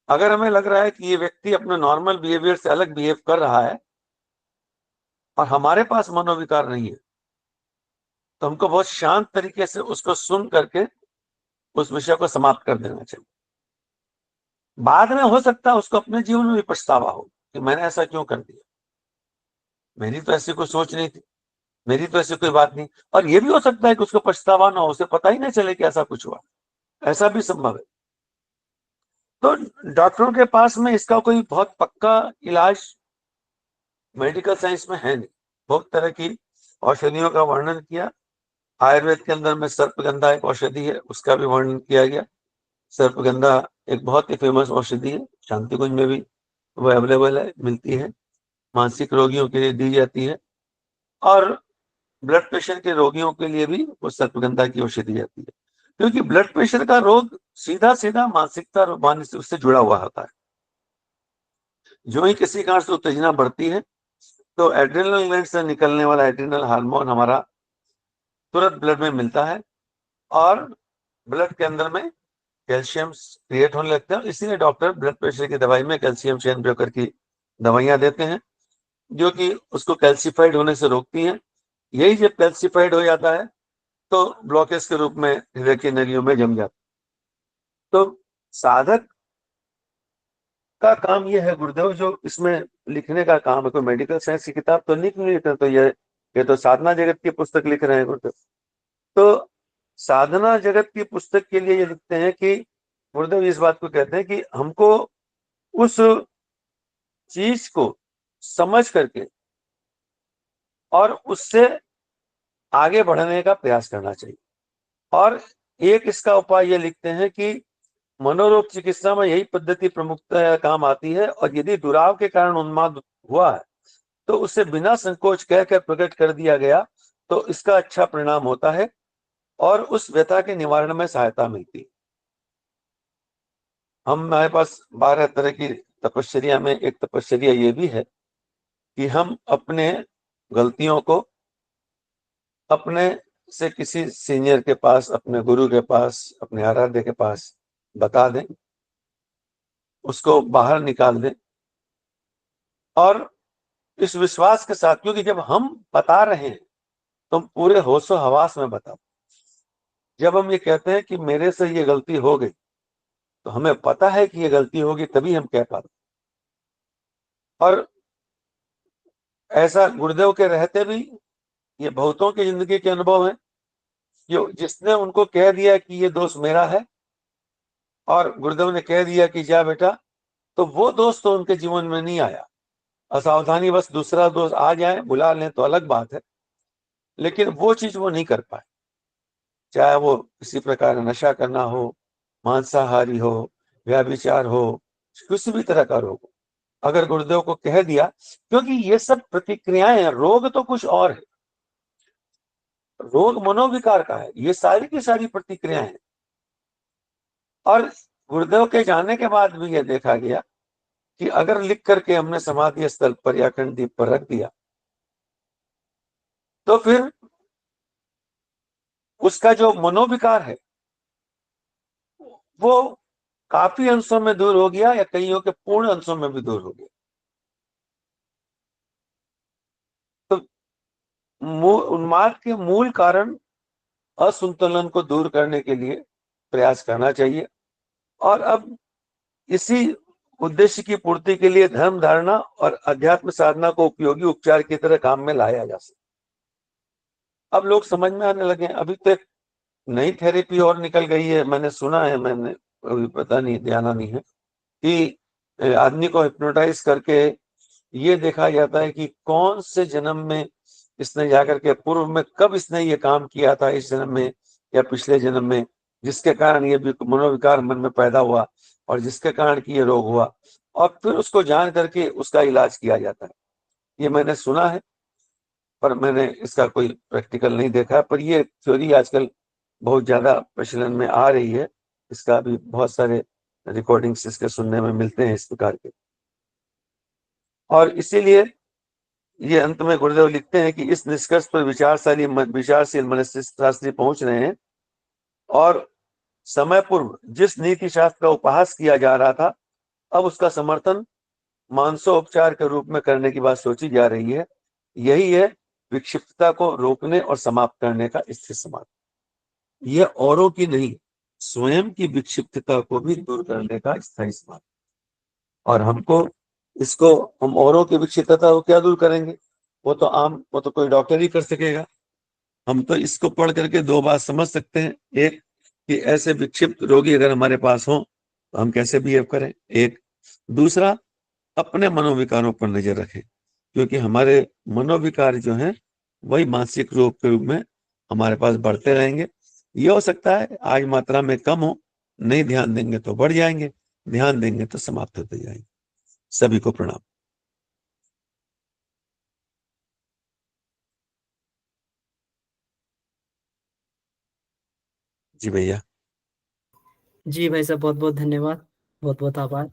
अगर हमें लग रहा है कि ये व्यक्ति अपने नॉर्मल बिहेवियर से अलग बिहेव कर रहा है और हमारे पास मनोविकार नहीं है, तो हमको बहुत शांत तरीके से उसको सुन करके उस विषय को समाप्त कर देना चाहिए। बाद में हो सकता है उसको अपने जीवन में भी पछतावा हो कि मैंने ऐसा क्यों कर दिया, मेरी तो ऐसी कोई सोच नहीं थी, मेरी तो ऐसी कोई बात नहीं। और ये भी हो सकता है कि उसको पछतावा ना हो, उसे पता ही नहीं चले कि ऐसा कुछ हुआ, ऐसा भी संभव है। तो डॉक्टरों के पास में इसका कोई बहुत पक्का इलाज मेडिकल साइंस में है नहीं। बहुत तरह की औषधियों का वर्णन किया। आयुर्वेद के अंदर में सर्पगंधा एक औषधि है, उसका भी वर्णन किया गया। सर्पगंधा एक बहुत ही फेमस औषधि है, शांति कुंज में भी वो अवेलेबल है, मिलती है, मानसिक रोगियों के लिए दी जाती है, और ब्लड प्रेशर के रोगियों के लिए भी वो सर्पगंधा की औषधि दी जाती है, क्योंकि ब्लड प्रेशर का रोग सीधा सीधा मानसिकता उससे जुड़ा हुआ होता है। जो ही किसी कारण से उत्तेजना बढ़ती है तो एड्रेनल ग्लैंड से निकलने वाला एड्रेनल हार्मोन हमारा तुरंत ब्लड में मिलता है और ब्लड के अंदर में कैल्शियम क्रिएट होने लगता है। इसीलिए डॉक्टर ब्लड प्रेशर की दवाई में कैल्शियम चैन ब्रेकर की दवाइयां देते हैं, जो कि उसको कैल्सिफाइड होने से रोकती हैं। यही जब कैल्सिफाइड हो जाता है तो ब्लॉकेज के रूप में हृदय की नलियों में जम जाता है। तो साधक का काम यह है गुरुदेव, जो इसमें लिखने का काम है, कोई मेडिकल साइंस की किताब तो लिख नहीं रहे, तो ये तो साधना जगत की पुस्तक लिख रहे हैं गुरुदेव। तो साधना जगत की पुस्तक के लिए ये लिखते हैं कि गुरुदेव इस बात को कहते हैं कि हमको उस चीज को समझ करके और उससे आगे बढ़ने का प्रयास करना चाहिए। और एक इसका उपाय ये लिखते हैं कि मनोरोग चिकित्सा में यही पद्धति प्रमुखतः काम आती है, और यदि दुराव के कारण उन्माद हुआ है तो उसे बिना संकोच कहकर प्रकट कर दिया गया तो इसका अच्छा परिणाम होता है और उस व्यथा के निवारण में सहायता मिलती है। हमारे पास 12 तरह की तपश्चर्या में एक तपश्चर्या ये भी है कि हम अपने गलतियों को अपने से किसी सीनियर के पास, अपने गुरु के पास, अपने आराध्य के पास बता दें, उसको बाहर निकाल दें, और इस विश्वास के साथ, क्योंकि जब हम बता रहे हैं तो हम पूरे होशो हवास में बताओ। जब हम ये कहते हैं कि मेरे से ये गलती हो गई, तो हमें पता है कि ये गलती होगी, तभी हम कह पाते। और ऐसा गुरुदेव के रहते भी ये बहुतों की जिंदगी के अनुभव है, जो जिसने उनको कह दिया कि ये दोष मेरा है और गुरुदेव ने कह दिया कि जा बेटा, तो वो दोस्त तो उनके जीवन में नहीं आया। असावधानी बस दूसरा दोस्त आ जाए, बुला लें तो अलग बात है, लेकिन वो चीज वो नहीं कर पाए। चाहे वो किसी प्रकार नशा करना हो, मांसाहारी हो, व्यभिचार हो, किसी भी तरह का रोग हो, अगर गुरुदेव को कह दिया, क्योंकि ये सब प्रतिक्रियाएं हैं, रोग तो कुछ और है, रोग मनोविकार का है, ये सारी की सारी प्रतिक्रियाएं हैं। और गुरुदेव के जाने के बाद भी यह देखा गया कि अगर लिख करके हमने समाधि स्थल पर या अखंड दीप पर रख दिया, तो फिर उसका जो मनोविकार है वो काफी अंशों में दूर हो गया, या कईयों के पूर्ण अंशों में भी दूर हो गया। तो उन्माद के मूल कारण असंतुलन को दूर करने के लिए प्रयास करना चाहिए, और अब इसी उद्देश्य की पूर्ति के लिए धर्म धारणा और अध्यात्म साधना को उपयोगी उपचार की तरह काम में लाया जा सकता। अब लोग समझ में आने लगे। अभी तो एक नई थेरेपी और निकल गई है, मैंने सुना है, मैंने अभी पता नहीं, ध्यान नहीं है, कि आदमी को हिप्नोटाइज करके ये देखा जाता है कि कौन से जन्म में इसने जाकर के, पूर्व में कब इसने ये काम किया था, इस जन्म में या पिछले जन्म में, जिसके कारण ये मनोविकार मन में पैदा हुआ और जिसके कारण कि ये रोग हुआ, और फिर उसको जान करके उसका इलाज किया जाता है। ये मैंने सुना है, पर मैंने इसका कोई प्रैक्टिकल नहीं देखा। पर ये थ्योरी आजकल बहुत ज्यादा प्रचलन में आ रही है, इसका भी बहुत सारे रिकॉर्डिंग्स इसके सुनने में मिलते हैं इस प्रकार के। और इसीलिए ये अंत में गुरुदेव लिखते हैं कि इस निष्कर्ष पर विचारशील मनुष्य शास्त्री पहुंच रहे हैं, और समय पूर्व जिस नीति शास्त्र का उपहास किया जा रहा था, अब उसका समर्थन मानसोपचार के रूप में करने की बात सोची जा रही है। यही है विक्षिप्तता को रोकने और समाप्त करने का स्थिर समाधान। यह औरों की नहीं, स्वयं की विक्षिप्तता को भी दूर करने का स्थायी समाधान। और हमको इसको, हम औरों की विक्षिप्तता को क्या दूर करेंगे, वो तो कोई डॉक्टर ही कर सकेगा। हम तो इसको पढ़ करके दो बात समझ सकते हैं। एक, कि ऐसे विक्षिप्त रोगी अगर हमारे पास हो तो हम कैसे बिहेव करें। एक, दूसरा, अपने मनोविकारों पर नजर रखें, क्योंकि हमारे मनोविकार जो हैं वही मानसिक रोग के रूप में हमारे पास बढ़ते रहेंगे। ये हो सकता है आज मात्रा में कम हो, नहीं ध्यान देंगे तो बढ़ जाएंगे, ध्यान देंगे तो समाप्त होते जाएंगे। सभी को प्रणाम। जी भैया। जी भाई साहब, बहुत बहुत धन्यवाद, बहुत बहुत आभार।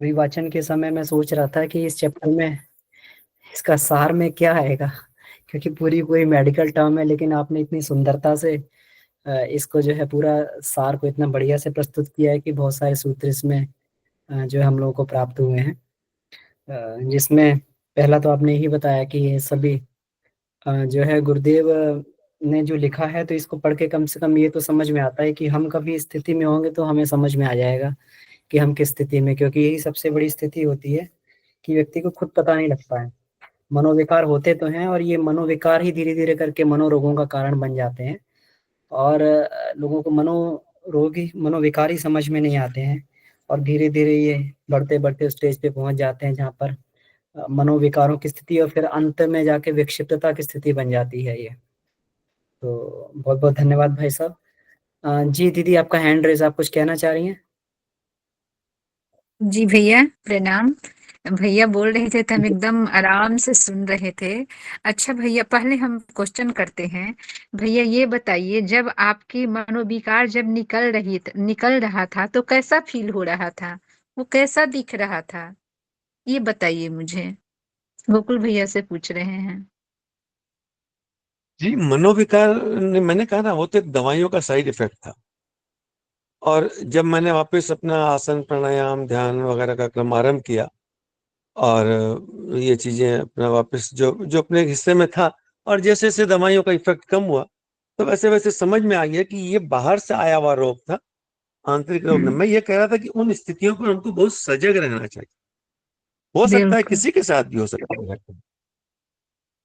अभी वाचन के समय मैं सोच रहा था कि इस चैप्टर में इसका सार में क्या आएगा, क्योंकि पूरी कोई मेडिकल टर्म है, लेकिन आपने इतनी सुंदरता से इसको जो है पूरा सार को इतना बढ़िया से प्रस्तुत किया है कि बहुत सारे सूत्र इसमें जो है हम लोगों को प्राप्त हुए हैं। जिसमें पहला तो आपने यही बताया कि ये सभी जो है गुरुदेव ने जो लिखा है, तो इसको पढ़ के कम से कम ये तो समझ में आता है कि हम कभी स्थिति में होंगे तो हमें समझ में आ जाएगा कि हम किस स्थिति में, क्योंकि यही सबसे बड़ी स्थिति होती है कि व्यक्ति को खुद पता नहीं लगता है। मनोविकार होते तो हैं, और ये मनोविकार ही धीरे धीरे करके मनोरोगों का कारण बन जाते हैं, और लोगों को मनोरोगी मनोविकारी समझ में नहीं आते हैं, और धीरे धीरे ये बढ़ते बढ़ते स्टेज पे पहुंच जाते हैं जहाँ पर मनोविकारों की स्थिति और फिर अंत में जाके विक्षिप्तता की स्थिति बन जाती है ये। तो बहुत बहुत धन्यवाद भाई साहब। जी दीदी, आपका हैंड रेज, आप कुछ कहना चाह रही हैं? जी भैया प्रणाम। भैया बोल रहे थे तो हम एकदम आराम से सुन रहे थे। अच्छा भैया, पहले हम क्वेश्चन करते हैं। भैया ये बताइए, जब आपकी मनोविकार जब निकल रहा था तो कैसा फील हो रहा था, वो कैसा दिख रहा था, ये बताइए मुझे। गोकुल भैया से पूछ रहे हैं। जी, मनोविकार मैंने कहा ना, वो तो एक दवाइयों का साइड इफेक्ट था। और जब मैंने वापस अपना आसन प्राणायाम ध्यान वगैरह का क्रम आरंभ किया, और ये चीजें अपना वापस जो जो अपने हिस्से में था, और जैसे जैसे दवाइयों का इफेक्ट कम हुआ, तो वैसे वैसे समझ में आ गया कि ये बाहर से आया हुआ रोग था, आंतरिक रोग नहीं। मैं ये कह रहा था कि उन स्थितियों पर हमको बहुत सजग रहना चाहिए। हो सकता है बिल्कुल किसी के साथ भी हो सकता है,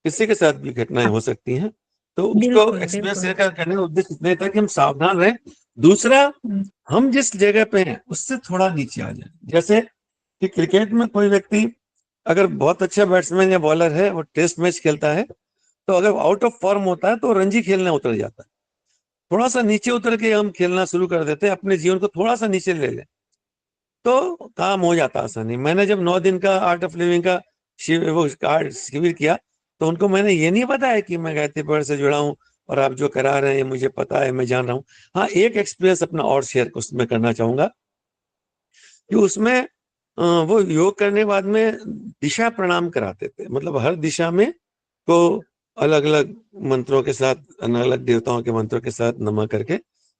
किसी के साथ भी घटनाएं हो सकती हैं। तो उसको बिल्कुल एक्सपीरियंस बिल्कुल। करने का उद्देश्य इतना ही था कि हम सावधान रहें। दूसरा, हम्म, हम जिस जगह पे हैं उससे थोड़ा नीचे आ जाए। जैसे कि क्रिकेट में कोई व्यक्ति अगर बहुत अच्छा बैट्समैन या बॉलर है, वो टेस्ट मैच खेलता है, तो अगर आउट ऑफ फॉर्म होता है तो रणजी खेलने उतर जाता है। थोड़ा सा नीचे उतर के हम खेलना शुरू कर देते हैं, अपने जीवन को थोड़ा सा नीचे ले लें, तो काम हो जाता आसानी। मैंने जब 9 दिन का आर्ट ऑफ लिविंग का शिविर किया, तो उनको मैंने ये नहीं बताया कि मैं गायत्री परिवार से जुड़ा हूँ और आप जो करा रहे हैं ये मुझे पता है, मैं जान रहा हूँ। हाँ, एक एक्सपीरियंस अपना और शेयर उसमें करना चाहूंगा कि उसमें वो योग करने के बाद में दिशा प्रणाम कराते थे। मतलब हर दिशा में को अलग अलग मंत्रों के साथ, अलग अलग देवताओं के मंत्रों के साथ नमा करके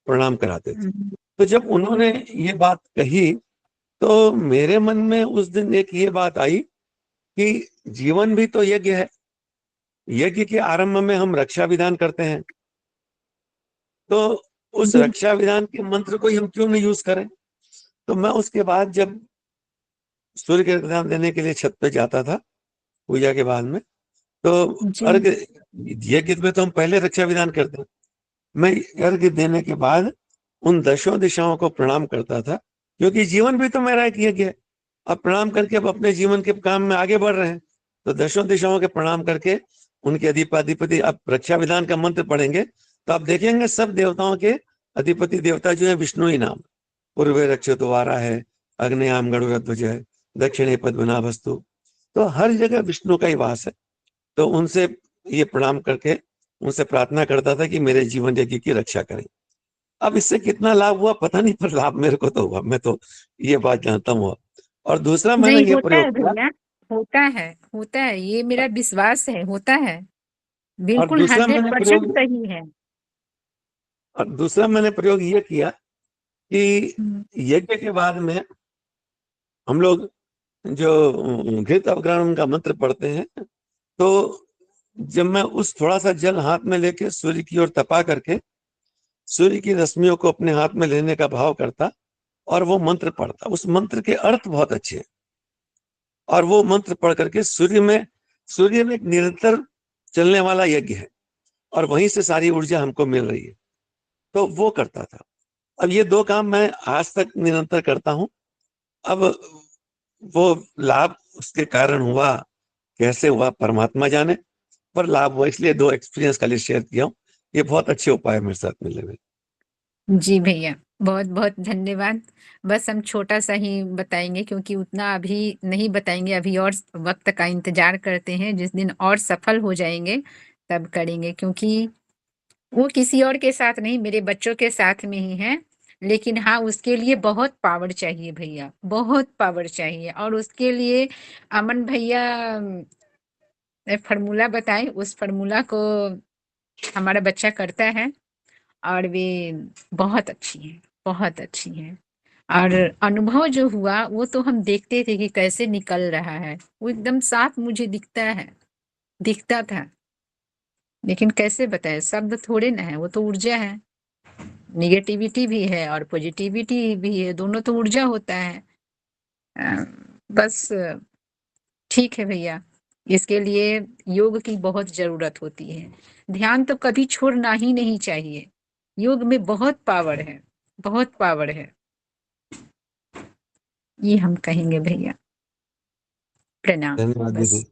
प्रणाम कराते थे। हम्म, तो जब उन्होंने ये बात कही, तो मेरे मन में उस दिन एक ये बात आई कि जीवन भी तो यज्ञ है। यज्ञ के आरंभ में हम रक्षा विधान करते हैं, तो उस रक्षा विधान के मंत्र को ही हम क्यों नहीं यूज करें। तो मैं उसके बाद जब सूर्य के अर्घ्य देने के लिए छत पे जाता था पूजा के बाद में, तो जी अर्घ यज्ञ में तो हम पहले रक्षा विधान करते हैं। मैं अर्घ्य देने के बाद उन दशों दिशाओं को प्रणाम करता था, क्योंकि जीवन भी तो मेरा एक यज्ञ है। अब प्रणाम करके अब अपने जीवन के काम में आगे बढ़ रहे हैं, तो दशों दिशाओं के प्रणाम करके उनके अधिपति, अब रक्षा विधान का मंत्र पढ़ेंगे तो आप देखेंगे सब देवताओं के अधिपति देवता जो है विष्णु ही नाम। पूर्वे रक्षोद्वारा है, अग्नेयाम गरुड़ध्वज है, दक्षिणे पद्मनाभस्तु। तो हर जगह विष्णु का ही वास है। तो उनसे ये प्रणाम करके उनसे प्रार्थना करता था कि मेरे जीवन यज्ञ की रक्षा करें। अब इससे कितना लाभ हुआ पता नहीं, पर लाभ मेरे को तो हुआ, मैं तो ये बात जानता हूँ। और दूसरा मैंने नहीं, ये होता प्रयोग है किया। भैया, होता है, होता है, ये मेरा विश्वास है, होता है, और बिल्कुल दूसरा मैंने 100% प्रयोग सही है। और दूसरा मैंने प्रयोग ये किया कि हम्म, यज्ञ के बाद में हम लोग जो घृत अवग्रहण का मंत्र पढ़ते हैं, तो जब मैं उस थोड़ा सा जल हाथ में लेके सूर्य की ओर तपा करके सूर्य की रश्मियों को अपने हाथ में लेने का भाव करता और वो मंत्र पढ़ता, उस मंत्र के अर्थ बहुत अच्छे हैं। और वो मंत्र पढ़ करके सूर्य में एक निरंतर चलने वाला यज्ञ है, और वहीं से सारी ऊर्जा हमको मिल रही है, तो वो करता था। अब ये दो काम मैं आज तक निरंतर करता हूं। अब वो लाभ उसके कारण हुआ, कैसे हुआ परमात्मा जाने, पर लाभ हुआ, इसलिए दो एक्सपीरियंस खाली शेयर किया हूँ। ये बहुत अच्छे उपाय मेरे साथ मिले हुए। जी भैया, बहुत बहुत धन्यवाद। बस हम छोटा सा ही बताएंगे, क्योंकि उतना अभी नहीं बताएंगे, अभी और वक्त का इंतजार करते हैं, जिस दिन और सफल हो जाएंगे तब करेंगे, क्योंकि वो किसी और के साथ नहीं, मेरे बच्चों के साथ में ही है। लेकिन हाँ, उसके लिए बहुत पावर चाहिए भैया, बहुत पावर चाहिए। और उसके लिए अमन भैया फॉर्मूला बताए, उस फॉर्मूला को हमारा बच्चा करता है, और वे बहुत अच्छी हैं, बहुत अच्छी हैं। और अनुभव जो हुआ वो तो हम देखते थे कि कैसे निकल रहा है, वो एकदम साफ मुझे दिखता था। लेकिन कैसे बताए, शब्द थोड़े ना है, वो तो ऊर्जा है, निगेटिविटी भी है और पॉजिटिविटी भी है, दोनों तो ऊर्जा होता है। अ, बस ठीक है भैया, इसके लिए योग की बहुत जरूरत होती है। ध्यान तो कभी छोड़ना ही नहीं चाहिए, योग में बहुत पावर है, बहुत पावर है, ये हम कहेंगे भैया। प्रणाम। धन्यवाद बस दीदी।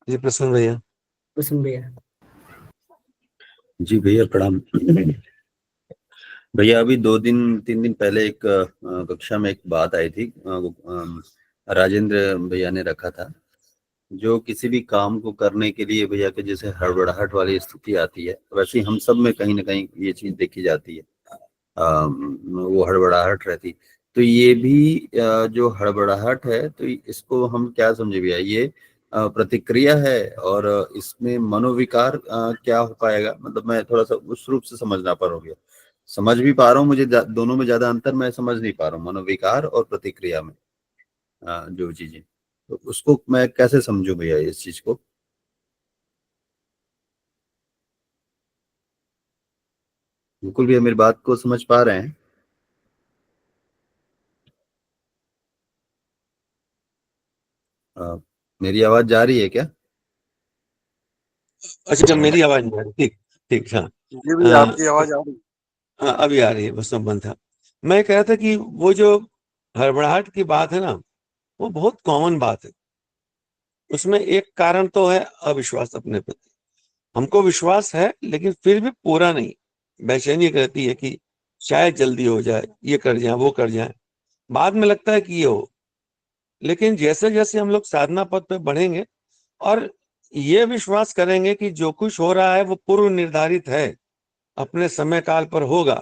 जी प्रसन्न भैया। कुसुम भैया। जी भैया प्रणाम। भैया अभी 2 दिन 3 दिन पहले एक कक्षा में एक बात आई थी, राजेंद्र भैया ने रखा था, जो किसी भी काम को करने के लिए भैया के जैसे हड़बड़ाहट वाली स्थिति आती है, वैसे ही हम सब में कहीं ना कहीं ये चीज देखी जाती है, वो हड़बड़ाहट रहती। तो ये भी जो हड़बड़ाहट है, तो इसको हम क्या समझे भैया, ये प्रतिक्रिया है, और इसमें मनोविकार क्या हो पाएगा, मतलब मैं थोड़ा सा उस रूप से समझना पा रहा हूँ, समझ भी पा रहा हूँ, मुझे दोनों में ज्यादा अंतर मैं समझ नहीं पा रहा हूँ, मनोविकार और प्रतिक्रिया में जो चीजें, तो उसको मैं कैसे समझूं भैया इस चीज को। बिल्कुल भैया मेरी बात को समझ पा रहे हैं। अ, मेरी आवाज जा रही है क्या? अच्छा, मेरी आवाज नहीं आ रही? ठीक ठीक, हाँ। जी भी आपकी आवाज आ रही। हाँ, अभी आ रही है, बस बंद था। मैं कह रहा था कि वो जो हड़बड़ाहट की बात है ना, वो बहुत कॉमन बात है। उसमें एक कारण तो है अविश्वास अपने प्रति। हमको विश्वास है, लेकिन फिर भी पूरा नहीं। बेचैनी रहती है कि शायद जल्दी हो जाए, ये कर जाए, वो कर जाए, बाद में लगता है कि ये हो। लेकिन जैसे जैसे हम लोग साधना पथ पे बढ़ेंगे और ये विश्वास करेंगे कि जो कुछ हो रहा है वो पूर्व निर्धारित है, अपने समय काल पर होगा,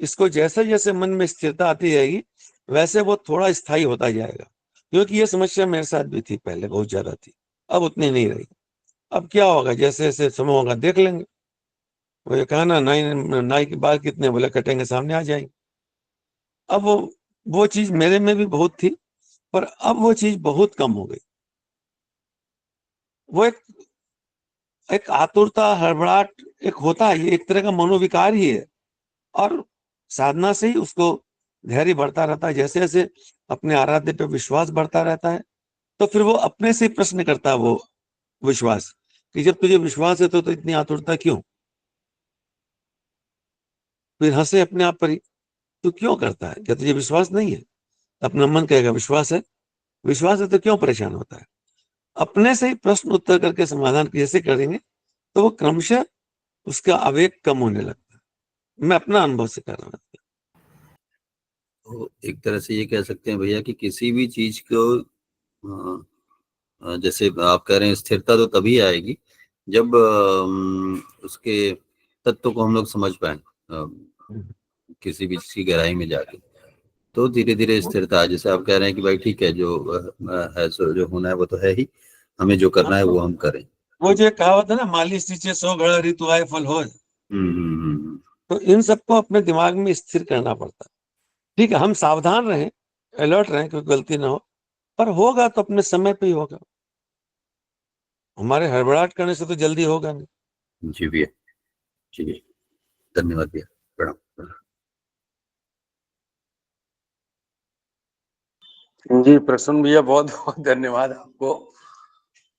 इसको जैसे जैसे मन में स्थिरता आती जाएगी, वैसे वो थोड़ा स्थायी होता जाएगा। क्योंकि ये समस्या मेरे साथ भी थी, पहले बहुत ज्यादा थी, अब उतनी नहीं रही। अब क्या होगा, जैसे जैसे समय होगा देख लेंगे। वो ये कहा ना, नाई नाई के बाल कितने, बोले कटेंगे सामने आ जाएंगे। अब वो चीज मेरे में भी बहुत थी, पर अब वो चीज बहुत कम हो गई। वो एक आतुरता, हड़बड़ाहट एक होता है, ये एक तरह का मनोविकार ही है। और साधना से ही उसको धैर्य बढ़ता रहता है, जैसे जैसे अपने आराध्य पे विश्वास बढ़ता रहता है, तो फिर वो अपने से ही प्रश्न करता है वो विश्वास, कि जब तुझे विश्वास है तो इतनी आतुरता क्यों? फिर हंसे अपने आप पर ही, तू क्यों करता है, क्या तुझे विश्वास नहीं है? अपना मन कहेगा विश्वास है, विश्वास है तो क्यों परेशान होता है? अपने से ही प्रश्न उत्तर करके समाधान जैसे करेंगे, तो वो क्रमशः उसका आवेग कम होने लगता है। मैं अपना अनुभव से कर रहा हूँ। तो एक तरह से ये कह सकते हैं भैया कि किसी भी चीज को जैसे आप कह रहे हैं, स्थिरता तो तभी आएगी जब उसके तत्व को हम लोग समझ पाए, किसी भी चीज की गहराई में जाके, तो धीरे धीरे स्थिरता। जैसे आप कह रहे हैं कि भाई ठीक है, जो है सो जो होना है वो तो है ही, हमें जो करना है वो हम करें। वो जो एक कहावत है ना, माली नीचे 100 घड़ा ऋतु आए फल हो, तो इन सबको अपने दिमाग में स्थिर करना पड़ता है। ठीक है, हम सावधान रहें, अलर्ट रहें, कोई गलती ना हो, पर होगा तो अपने समय पे ही होगा। हमारे हड़बड़ाहट करने से तो जल्दी होगा नहीं। जी भैया, जी धन्यवाद भैया, प्रणाम। जी प्रसन्न भैया, बहुत बहुत धन्यवाद आपको।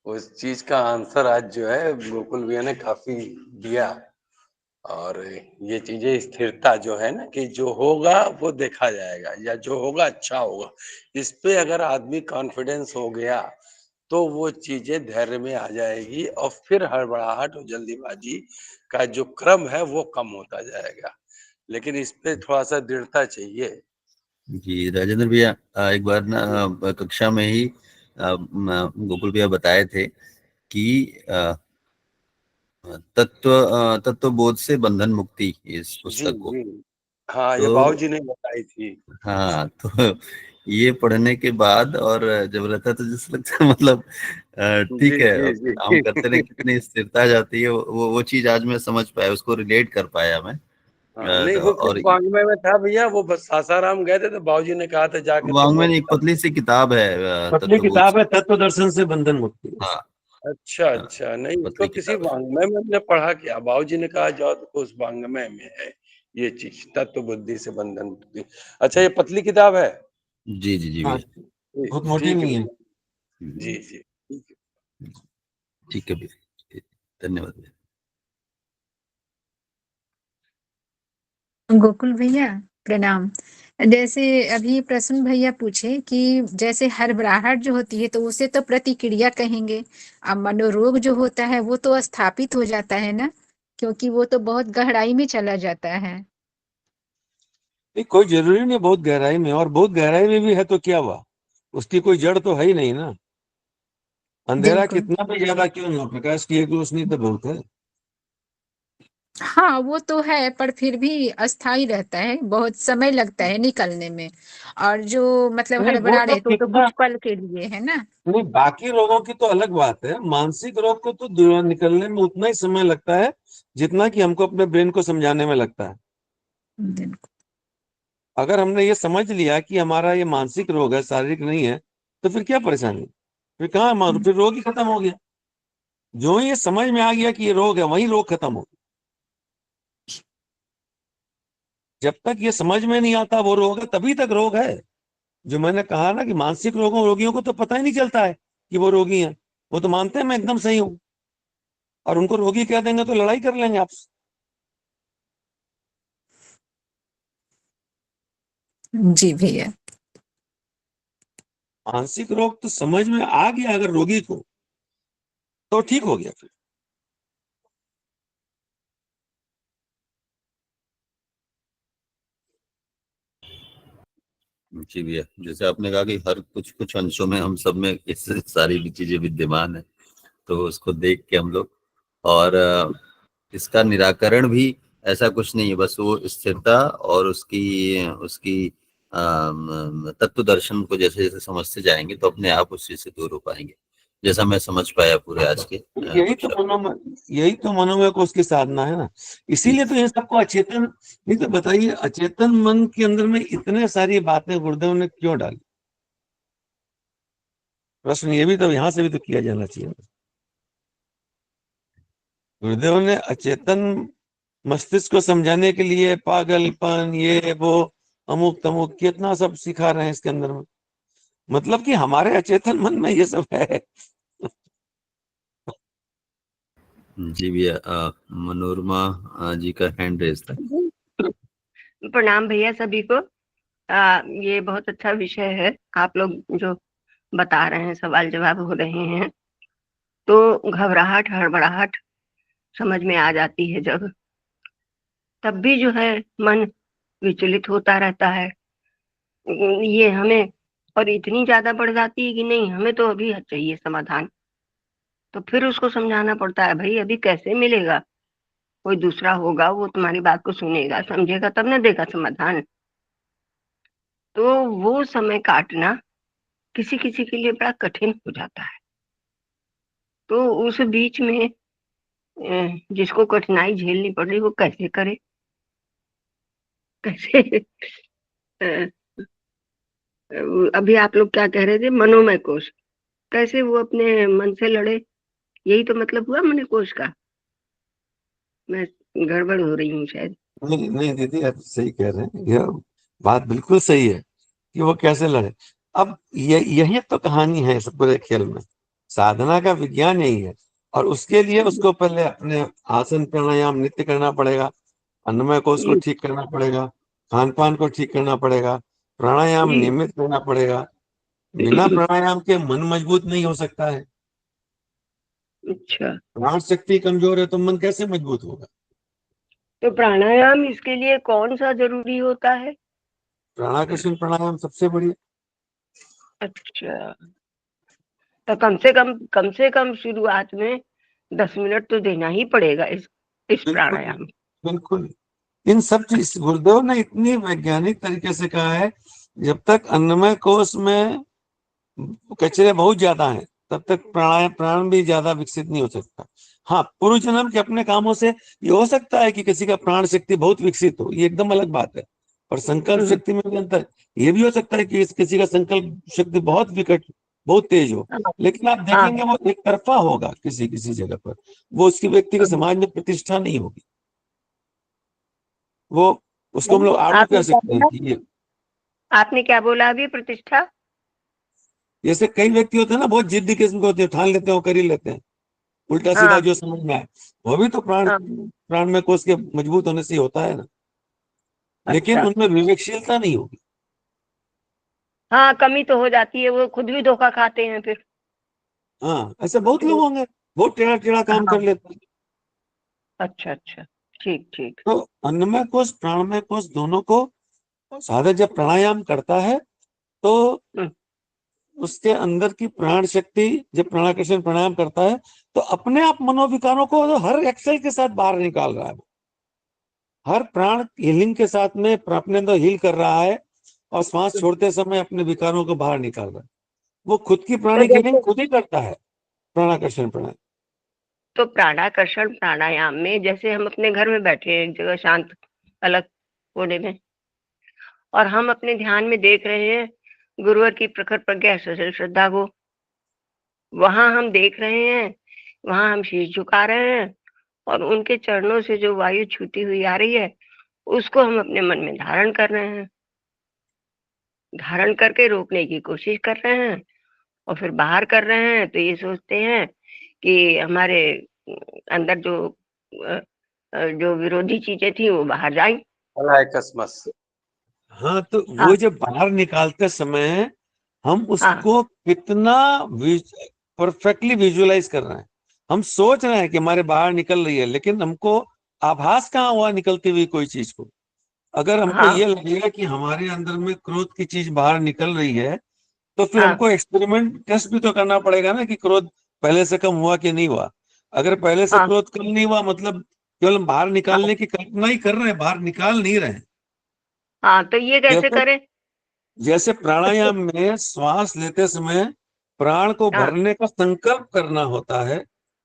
उस चीज का आंसर आज जो है गोकुल भैया ने काफी दिया। और ये चीजें, स्थिरता जो है ना, कि जो होगा वो देखा जाएगा, या जो होगा अच्छा होगा, इस पे अगर आदमी कॉन्फिडेंस हो गया तो वो चीजें धैर्य में आ जाएगी और फिर हड़बड़ाहट और जल्दीबाजी का जो क्रम है वो कम होता जाएगा। लेकिन इस पे थोड़ा सा दृढ़ता चाहिए। जी राजेंद्र भैया, एक बार ना कक्षा में ही गोकुल भैया बताए थे कि तत्व बोध से बंधन मुक्ति, इस जी पुस्तक को। जी हाँ, ये तो बाबूजी ने बताई थी। हाँ, तो ये पढ़ने के बाद और जब रहता है तो जैसे लगता है मतलब जी ठीक है, जी अब जी काम करते रहे कितनी स्थिरता आ जाती है, वो चीज आज मैं समझ पाया, उसको रिलेट कर पाया मैं। हाँ, नहीं वो किस और वाङ्मय में था भैया? वो बस सासाराम गए थे तो बाबूजी ने कहा था जाके तुम वो वाङ्मय में एक किताब। पतली सी किताब है, पतली तत्वबोध किताब से। है, तत्व दर्शन से बंधन मुक्ति। हाँ अच्छा हाँ, अच्छा, नहीं इसको पतली किसी किताब है। वाङ्मय में हमने पढ़ा क्या? बाबूजी ने कहा जाओ तो उस वाङ्मय में है ये चीज, तत्व बुद्धि से बंधन मुक्ति। अच्छा, ये पतली किताब है? जी जी जी हाँ, भैया। बहुत मोटी ठीक है नहीं है। भैया। जी जी ठीक है। ठीक है भैया, धन्यवाद भैया। गोकुल भैया प्रणाम। जैसे अभी प्रसून भैया पूछे कि जैसे हड़बड़ाहट जो होती है तो उसे तो प्रतिक्रिया कहेंगे, अब मनोरोग जो होता है वो तो स्थापित हो जाता है ना, क्योंकि वो तो बहुत गहराई में चला जाता है। नहीं, कोई जरूरी नहीं बहुत गहराई में, और बहुत गहराई में भी है तो क्या हुआ, उसकी कोई जड़ तो है ही नहीं ना। अंधेरा बिल्कुल। कितना भी ज्यादा क्यों ना हो, प्रकाश की एक रोशनी तो बहुत है। हाँ वो तो है, पर फिर भी अस्थाई रहता है, बहुत समय लगता है निकलने में। और जो मतलब नहीं, वो हड़बड़ा तो रहे तो कितना, कुछ पल के लिए है ना। नहीं बाकी रोगों की तो अलग बात है, मानसिक रोग को तो दूर निकलने में उतना ही समय लगता है जितना कि हमको अपने ब्रेन को समझाने में लगता है। बिल्कुल। अगर हमने ये समझ लिया कि हमारा ये मानसिक रोग है, शारीरिक नहीं है, तो फिर क्या परेशानी, फिर कहाँ, फिर रोग ही खत्म हो गया। जो ही ये समझ में आ गया कि ये रोग है, वही रोग खत्म हो गया। जब तक ये समझ में नहीं आता वो रोग है, तभी तक रोग है। जो मैंने कहा ना कि मानसिक रोगियों को तो पता ही नहीं चलता है कि वो रोगी हैं। वो तो मानते हैं मैं एकदम सही हूं, और उनको रोगी कह देंगे तो लड़ाई कर लेंगे आपसे। जी भैया। मानसिक रोग तो समझ में आ गया अगर रोगी को, तो ठीक हो गया फिर। जी भैया, जैसे आपने कहा कि हर कुछ कुछ अंशों में हम सब में इस सारी भी चीजें विद्यमान है, तो उसको देख के हम लोग, और इसका निराकरण भी ऐसा कुछ नहीं है, बस वो स्थिरता और उसकी उसकी तत्व दर्शन को जैसे जैसे समझते जाएंगे तो अपने आप उस चीज से दूर हो पाएंगे, जैसा मैं समझ पाया पूरे आज के कक्षा। यही तो मनोमय को उसकी साधना है ना। इसीलिए तो ये सबको अचेतन, नहीं तो बताइए अचेतन मन के अंदर में इतने सारी बातें गुरुदेव ने क्यों डाली। प्रश्न ये भी तो यहाँ से भी तो किया जाना चाहिए। गुरुदेव ने अचेतन मस्तिष्क को समझाने के लिए पागलपन, ये वो, अमुक तमुक कितना सब सिखा रहे हैं इसके अंदर में। मतलब कि हमारे अचेतन मन में ये सब है। जी भैया, मनोरमा जी का हैंड रेस था। प्रणाम भैया सभी को। ये बहुत अच्छा विषय है, आप लोग जो बता रहे हैं, सवाल जवाब हो रहे हैं। तो घबराहट हड़बड़ाहट समझ में आ जाती है जब, तब भी जो है मन विचलित होता रहता है। ये हमें और इतनी ज्यादा बढ़ जाती है कि नहीं, हमें तो अभी चाहिए समाधान। तो फिर उसको समझाना पड़ता है, भाई अभी कैसे मिलेगा, कोई दूसरा होगा वो तुम्हारी बात को सुनेगा समझेगा तब ना देगा समाधान। तो वो समय काटना किसी किसी के लिए बड़ा कठिन हो जाता है। तो उस बीच में जिसको कठिनाई झेलनी पड़ रही वो कैसे करे, कैसे अभी आप लोग क्या कह रहे थे, मनोमय कोश, कैसे वो अपने मन से लड़े, यही तो मतलब हुआ मन कोश का। मैं गड़बड़ हो रही हूँ शायद। नहीं नहीं दीदी, आप सही कह रहे हैं, यह बात बिल्कुल सही है कि वो कैसे लड़े। अब यही तो कहानी है इस पूरे खेल में, साधना का विज्ञान यही है। और उसके लिए उसको पहले अपने आसन प्राणायाम नित्य करना पड़ेगा, अन्नमय कोश को जी ठीक करना पड़ेगा, खान पान को ठीक करना पड़ेगा, प्राणायाम जी नियमित करना पड़ेगा। बिना प्राणायाम के मन मजबूत नहीं हो सकता है। अच्छा, प्राण शक्ति कमजोर है तो मन कैसे मजबूत होगा? तो प्राणायाम इसके लिए कौन सा जरूरी होता है? प्राणाकर्षण प्राणायाम सबसे बढ़िया। अच्छा, तो कम से कम शुरुआत में 10 मिनट तो देना ही पड़ेगा इस बिल्कुल प्राणायाम में। बिल्कुल। इन सब चीज गुरुदेव ने इतनी वैज्ञानिक तरीके से कहा है, जब तक अन्नमय कोश में कचरे बहुत ज्यादा हैं तब तक प्राण भी ज्यादा विकसित नहीं हो सकता। हाँ, पूर्व जन्म के अपने कामों से ये हो सकता है कि किसी का प्राण शक्ति बहुत विकसित हो, ये एकदम अलग बात है। और संकल्प शक्ति में भी अंतर, ये भी हो सकता है कि किसी का संकल्प शक्ति बहुत विकट, बहुत तेज हो, हाँ, लेकिन आप हाँ, देखेंगे वो एक तरफा होगा किसी किसी जगह पर, वो उसकी व्यक्ति के समाज में प्रतिष्ठा नहीं होगी। वो उसको हम लोग आड़ू कह आपने क्या सकते हैं बोला? कि ये, आपने क्या बोला अभी? प्रतिष्ठा? जैसे कई व्यक्ति होते हैं ना, बहुत जिद्दी किस्म के होते हैं, ठान लेते हैं, वो कर ही लेते हैं उल्टा सीधा हाँ, जो समझ में आए, वो भी तो हाँ, प्राण में कोष के मजबूत होने से ही होता है ना, लेकिन अच्छा, उनमें विवेकशीलता नहीं होगी। हाँ, कमी तो हो जाती है, वो खुद भी धोखा खाते हैं फिर। हाँ, ऐसे बहुत लोग होंगे, बहुत टेढ़ा टेढ़ा काम कर हाँ, लेते हैं। अच्छा, अच्छा, ठीक, ठीक। तो अन्नमय कोष प्राणमय कोष दोनों को साधक जब प्राणायाम करता है तो हम्म, उसके अंदर की प्राण शक्ति, जब प्राणाकर्षण प्राणायाम करता है तो अपने आप मनोविकारों को हर एक्सेल के साथ बाहर निकाल रहा है। हर प्राण हीलिंग के साथ में अपने अंदर हील कर रहा है और श्वास छोड़ते समय अपने विकारों को बाहर निकाल रहा है। वो खुद की तो प्राणिक हीलिंग जैसे खुद ही करता है, प्राणाकर्षण प्राणायाम। तो प्राणाकर्षण प्राणायाम में जैसे हम अपने घर में बैठे हैं एक जगह शांत अलग कोने में, और हम अपने ध्यान में देख रहे हैं गुरुवर की प्रखर प्रज्ञा सचल श्रद्धा को, वहां हम देख रहे हैं, वहां हम शीश झुका रहे हैं, और उनके चरणों से जो वायु छूती हुई आ रही है उसको हम अपने मन में धारण कर रहे हैं, धारण करके रोकने की कोशिश कर रहे हैं, और फिर बाहर कर रहे हैं तो ये सोचते हैं कि हमारे अंदर जो विरोधी चीजें थी वो बाहर जाएं। कसमस। हाँ, तो हाँ, वो जब बाहर निकालते समय हम हाँ, उसको कितना परफेक्टली विजुअलाइज कर रहे हैं। हम सोच रहे हैं कि हमारे बाहर निकल रही है, लेकिन हमको आभास कहाँ हुआ निकलती हुई कोई चीज को। अगर हमको हाँ, ये लगेगा कि हमारे अंदर में क्रोध की चीज बाहर निकल रही है, तो फिर हाँ, हमको एक्सपेरिमेंट टेस्ट भी तो करना पड़ेगा ना कि क्रोध पहले से कम हुआ कि नहीं हुआ। अगर पहले से हाँ, क्रोध कम नहीं हुआ मतलब केवल हम बाहर हाँ, निकालने की कल्पना ही कर रहे हैं, बाहर निकाल नहीं रहे हैं। हाँ, तो ये कैसे जैसे करें? जैसे प्राणायाम में श्वास लेते समय प्राण को हाँ, भरने का संकल्प करना होता है,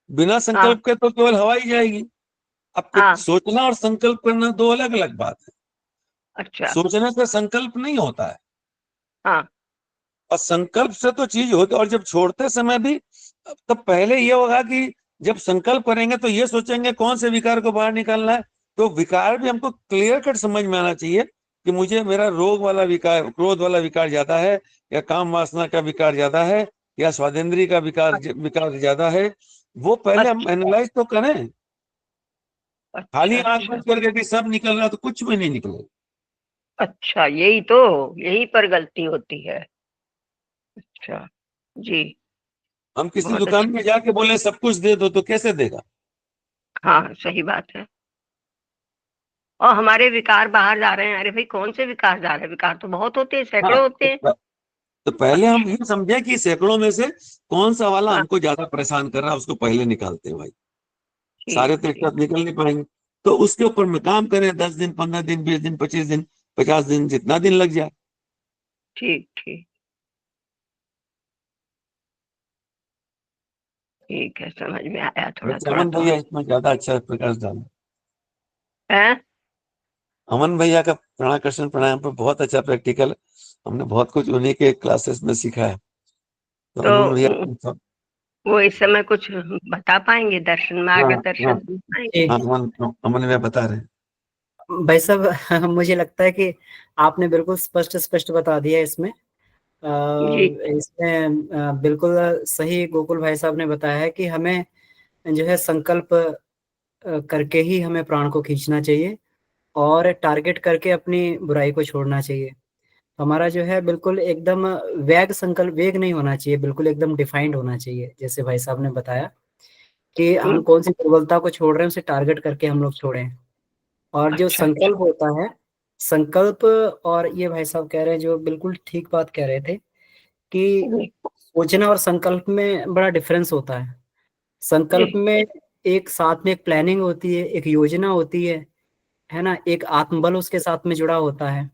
बिना हाँ, संकल्प के तो केवल हवा ही जाएगी। अब हाँ, सोचना और संकल्प करना दो अलग अलग बात है। अच्छा, सोचने से संकल्प नहीं होता है, हाँ, और संकल्प से तो चीज होती है। और जब छोड़ते समय भी, तब पहले ये होगा कि जब संकल्प करेंगे तो ये सोचेंगे कौन से विकार को बाहर निकालना है। तो विकार भी हमको क्लियर कट समझ में आना चाहिए कि मुझे मेरा रोग वाला विकार, क्रोध वाला विकार ज्यादा है, या काम वासना का विकार ज्यादा है, या स्वादेंद्रीय का विकार ज्यादा है। वो पहले हम अच्छा, एनालाइज तो करें। खाली अच्छा, आंख अच्छा, बंद करके कि सब निकल रहा है तो कुछ भी नहीं निकलेगा। अच्छा, यही पर गलती होती है। अच्छा, जी, हम किसी बहुत दुकान अच्छा। में जाके बोले सब कुछ दे दो तो कैसे देगा? हाँ, सही बात है। और हमारे विकार बाहर जा रहे हैं, अरे भाई कौन से विकार जा रहे हैं? विकार तो बहुत होते हैं, हाँ, सैकड़ों होते हैं। तो पहले हम अच्छा, ये समझे कि सैकड़ों में से कौन सा वाला हाँ, हमको ज्यादा परेशान कर रहा है, उसको पहले निकालते हैं भाई। ठीक, सारे तो एक ठीक, साथ निकल नहीं पाएंगे। तो उसके ऊपर में काम करें, 10 दिन, 15 दिन, 20 दिन, 25 दिन, 50 दिन, जितना दिन लग जाए। ठीक, ठीक, ठीक है, समझ में आया थोड़ा वैसे थोड़ा अमन तो। भैया इसमें ज्यादा अच्छा प्रकाश डाले। है, अमन भैया का प्राणाकर्षण प्राणायाम पर बहुत अच्छा प्रैक्टिकल, हमने बहुत कुछ उन्हीं के क्लासेस में सीखा है। तो तो अमन भैया, वो इस समय कुछ बता पाएंगे, दर्शन हाँ हाँ मार्गदर्शन दे पाएंगे? जी हाँ, अमन भैया बता रहे हैं। भाई साहब मुझे लगता है कि आपने बिल्कुल स्पष्ट स्पष्ट बता दिया इसमें। जी, इसमें बिल्कुल सही गोकुल भाई साहब ने बताया है कि हमें जो है संकल्प करके ही हमें प्राण को खींचना चाहिए और टारगेट करके अपनी बुराई को छोड़ना चाहिए। हमारा जो है बिल्कुल एकदम वैग संकल्प, वेग नहीं होना चाहिए, बिल्कुल एकदम डिफाइंड होना चाहिए। जैसे भाई साहब ने बताया कि हम कौन सी दुर्बलता को छोड़ रहे हैं, उसे टारगेट करके हम लोग छोड़ें। और जो अच्छा, संकल्प होता है, संकल्प, और ये भाई साहब कह रहे हैं जो बिल्कुल ठीक बात कह रहे थे कि जी, सोचना और संकल्प में बड़ा डिफरेंस होता है। संकल्प जी, में एक साथ में एक प्लानिंग होती है, एक योजना होती है ना, एक आत्मबल उसके साथ में जुड़ा होता है।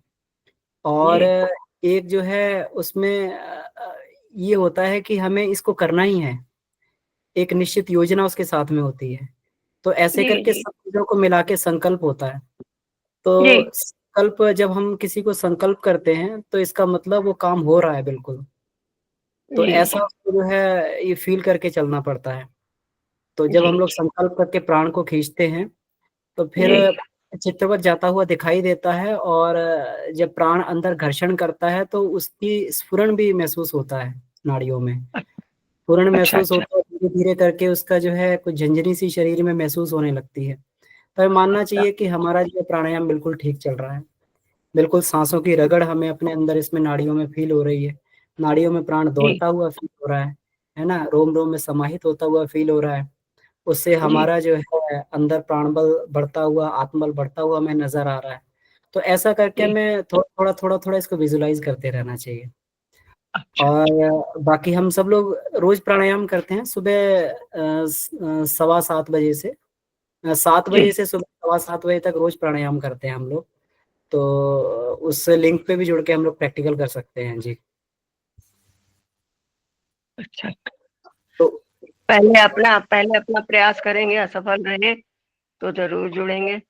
और जी, एक जो है उसमें ये होता है कि हमें इसको करना ही है, एक निश्चित योजना उसके साथ में होती है। तो ऐसे जी, करके जी, सब चीजों को मिला के संकल्प होता है। जी, तो संकल्प, जब हम किसी को संकल्प करते हैं तो इसका मतलब वो काम हो रहा है बिल्कुल। तो जी, ऐसा उसको जो है ये फील करके चलना पड़ता है। तो जब हम जी, लोग संकल्प करके प्राण को खींचते हैं तो फिर जी, चित्रवत जाता हुआ दिखाई देता है। और जब प्राण अंदर घर्षण करता है तो उसकी स्फुरण भी महसूस होता है नाड़ियों में। स्फुरण अच्छा, महसूस अच्छा, होता है, धीरे धीरे करके उसका जो है कुछ झंझनी सी शरीर में महसूस होने लगती है। तो हमें मानना चाहिए कि हमारा जो प्राणायाम बिल्कुल ठीक चल रहा है। बिल्कुल सांसों की रगड़ हमें अपने अंदर इसमें नाड़ियों में फील हो रही है। नाड़ियों में प्राण जी, दौड़ता हुआ फील हो रहा है ना, रोम रोम में समाहित होता हुआ फील हो रहा है। उससे जी, हमारा जो है अंदर प्राणबल बढ़ता हुआ, आत्मबल बढ़ता हुआ हमें नजर आ रहा है। तो ऐसा करके जी, हमें थोड़ा थोड़ा थोड़ा इसको विजुलाइज करते रहना चाहिए। अच्छा, और बाकी हम सब लोग रोज प्राणायाम करते हैं सुबह 7:15 बजे से 7 बजे जी, से सुबह 7:15 बजे तक रोज प्राणायाम करते हैं हम लोग। तो उस लिंक पे भी जुड़ के हम लोग प्रैक्टिकल कर सकते हैं जी। अच्छा। तो पहले अपना प्रयास करेंगे, असफल रहे तो जरूर जुड़ेंगे।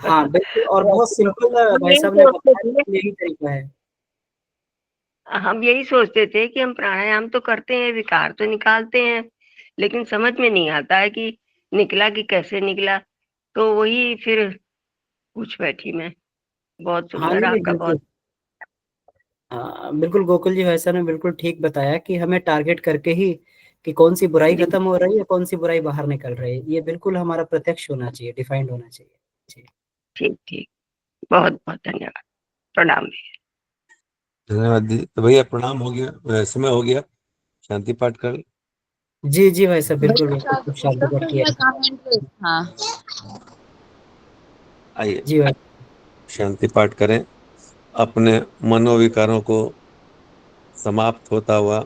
हाँ बिल्कुल, और बहुत वैसे तो सिंपल हम भाई यही साहब ने सोचते बताया, थे यही तरीका है। हम यही सोचते थे कि हम प्राणायाम तो करते हैं, विकार तो निकालते हैं, लेकिन समझ में नहीं आता है कि निकला कि कैसे निकला। तो वही फिर पूछ बैठी मैं। बहुत हाँ सुंदर, नहीं नहीं आपका बिल्कुल। बहुत। बिल्कुल गोकुल जी भाई साहब ने बिल्कुल ठीक बताया कि हमें टारगेट करके ही कि कौन सी बुराई जी, खत्म हो रही है, कौन सी बुराई बाहर निकल रही है, ये बिल्कुल हमारा प्रत्यक्ष होना चाहिए, डिफाइंड होना चाहिए जी। ठीक ठीक। बहुत बहुत धन्यवाद। प्रणाम। धन्यवाद दी। तो भैया प्रणाम हो गया, समय हो गया, शांति पाठ कर। जी जी भाई साहब, बिल्कुल भैया बिल्कुल शांति पाठ किया। कमेंट हाँ आइए जी भाई। शांति पाठ करें, अपने मनोविकारों को समाप्त होता हुआ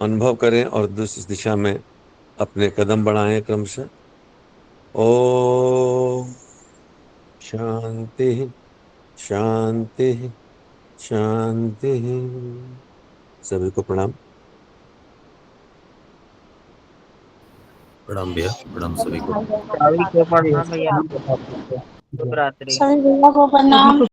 अनुभव करें और दूसरी दिशा में अपने कदम बढ़ाएं क्रमशः। ओम शांति शांति शांति। सभी को प्रणाम। प्रणाम भैया, प्रणाम सभी को। सभी को प्रणाम भैया। जी। सभी भैया को प्रणाम।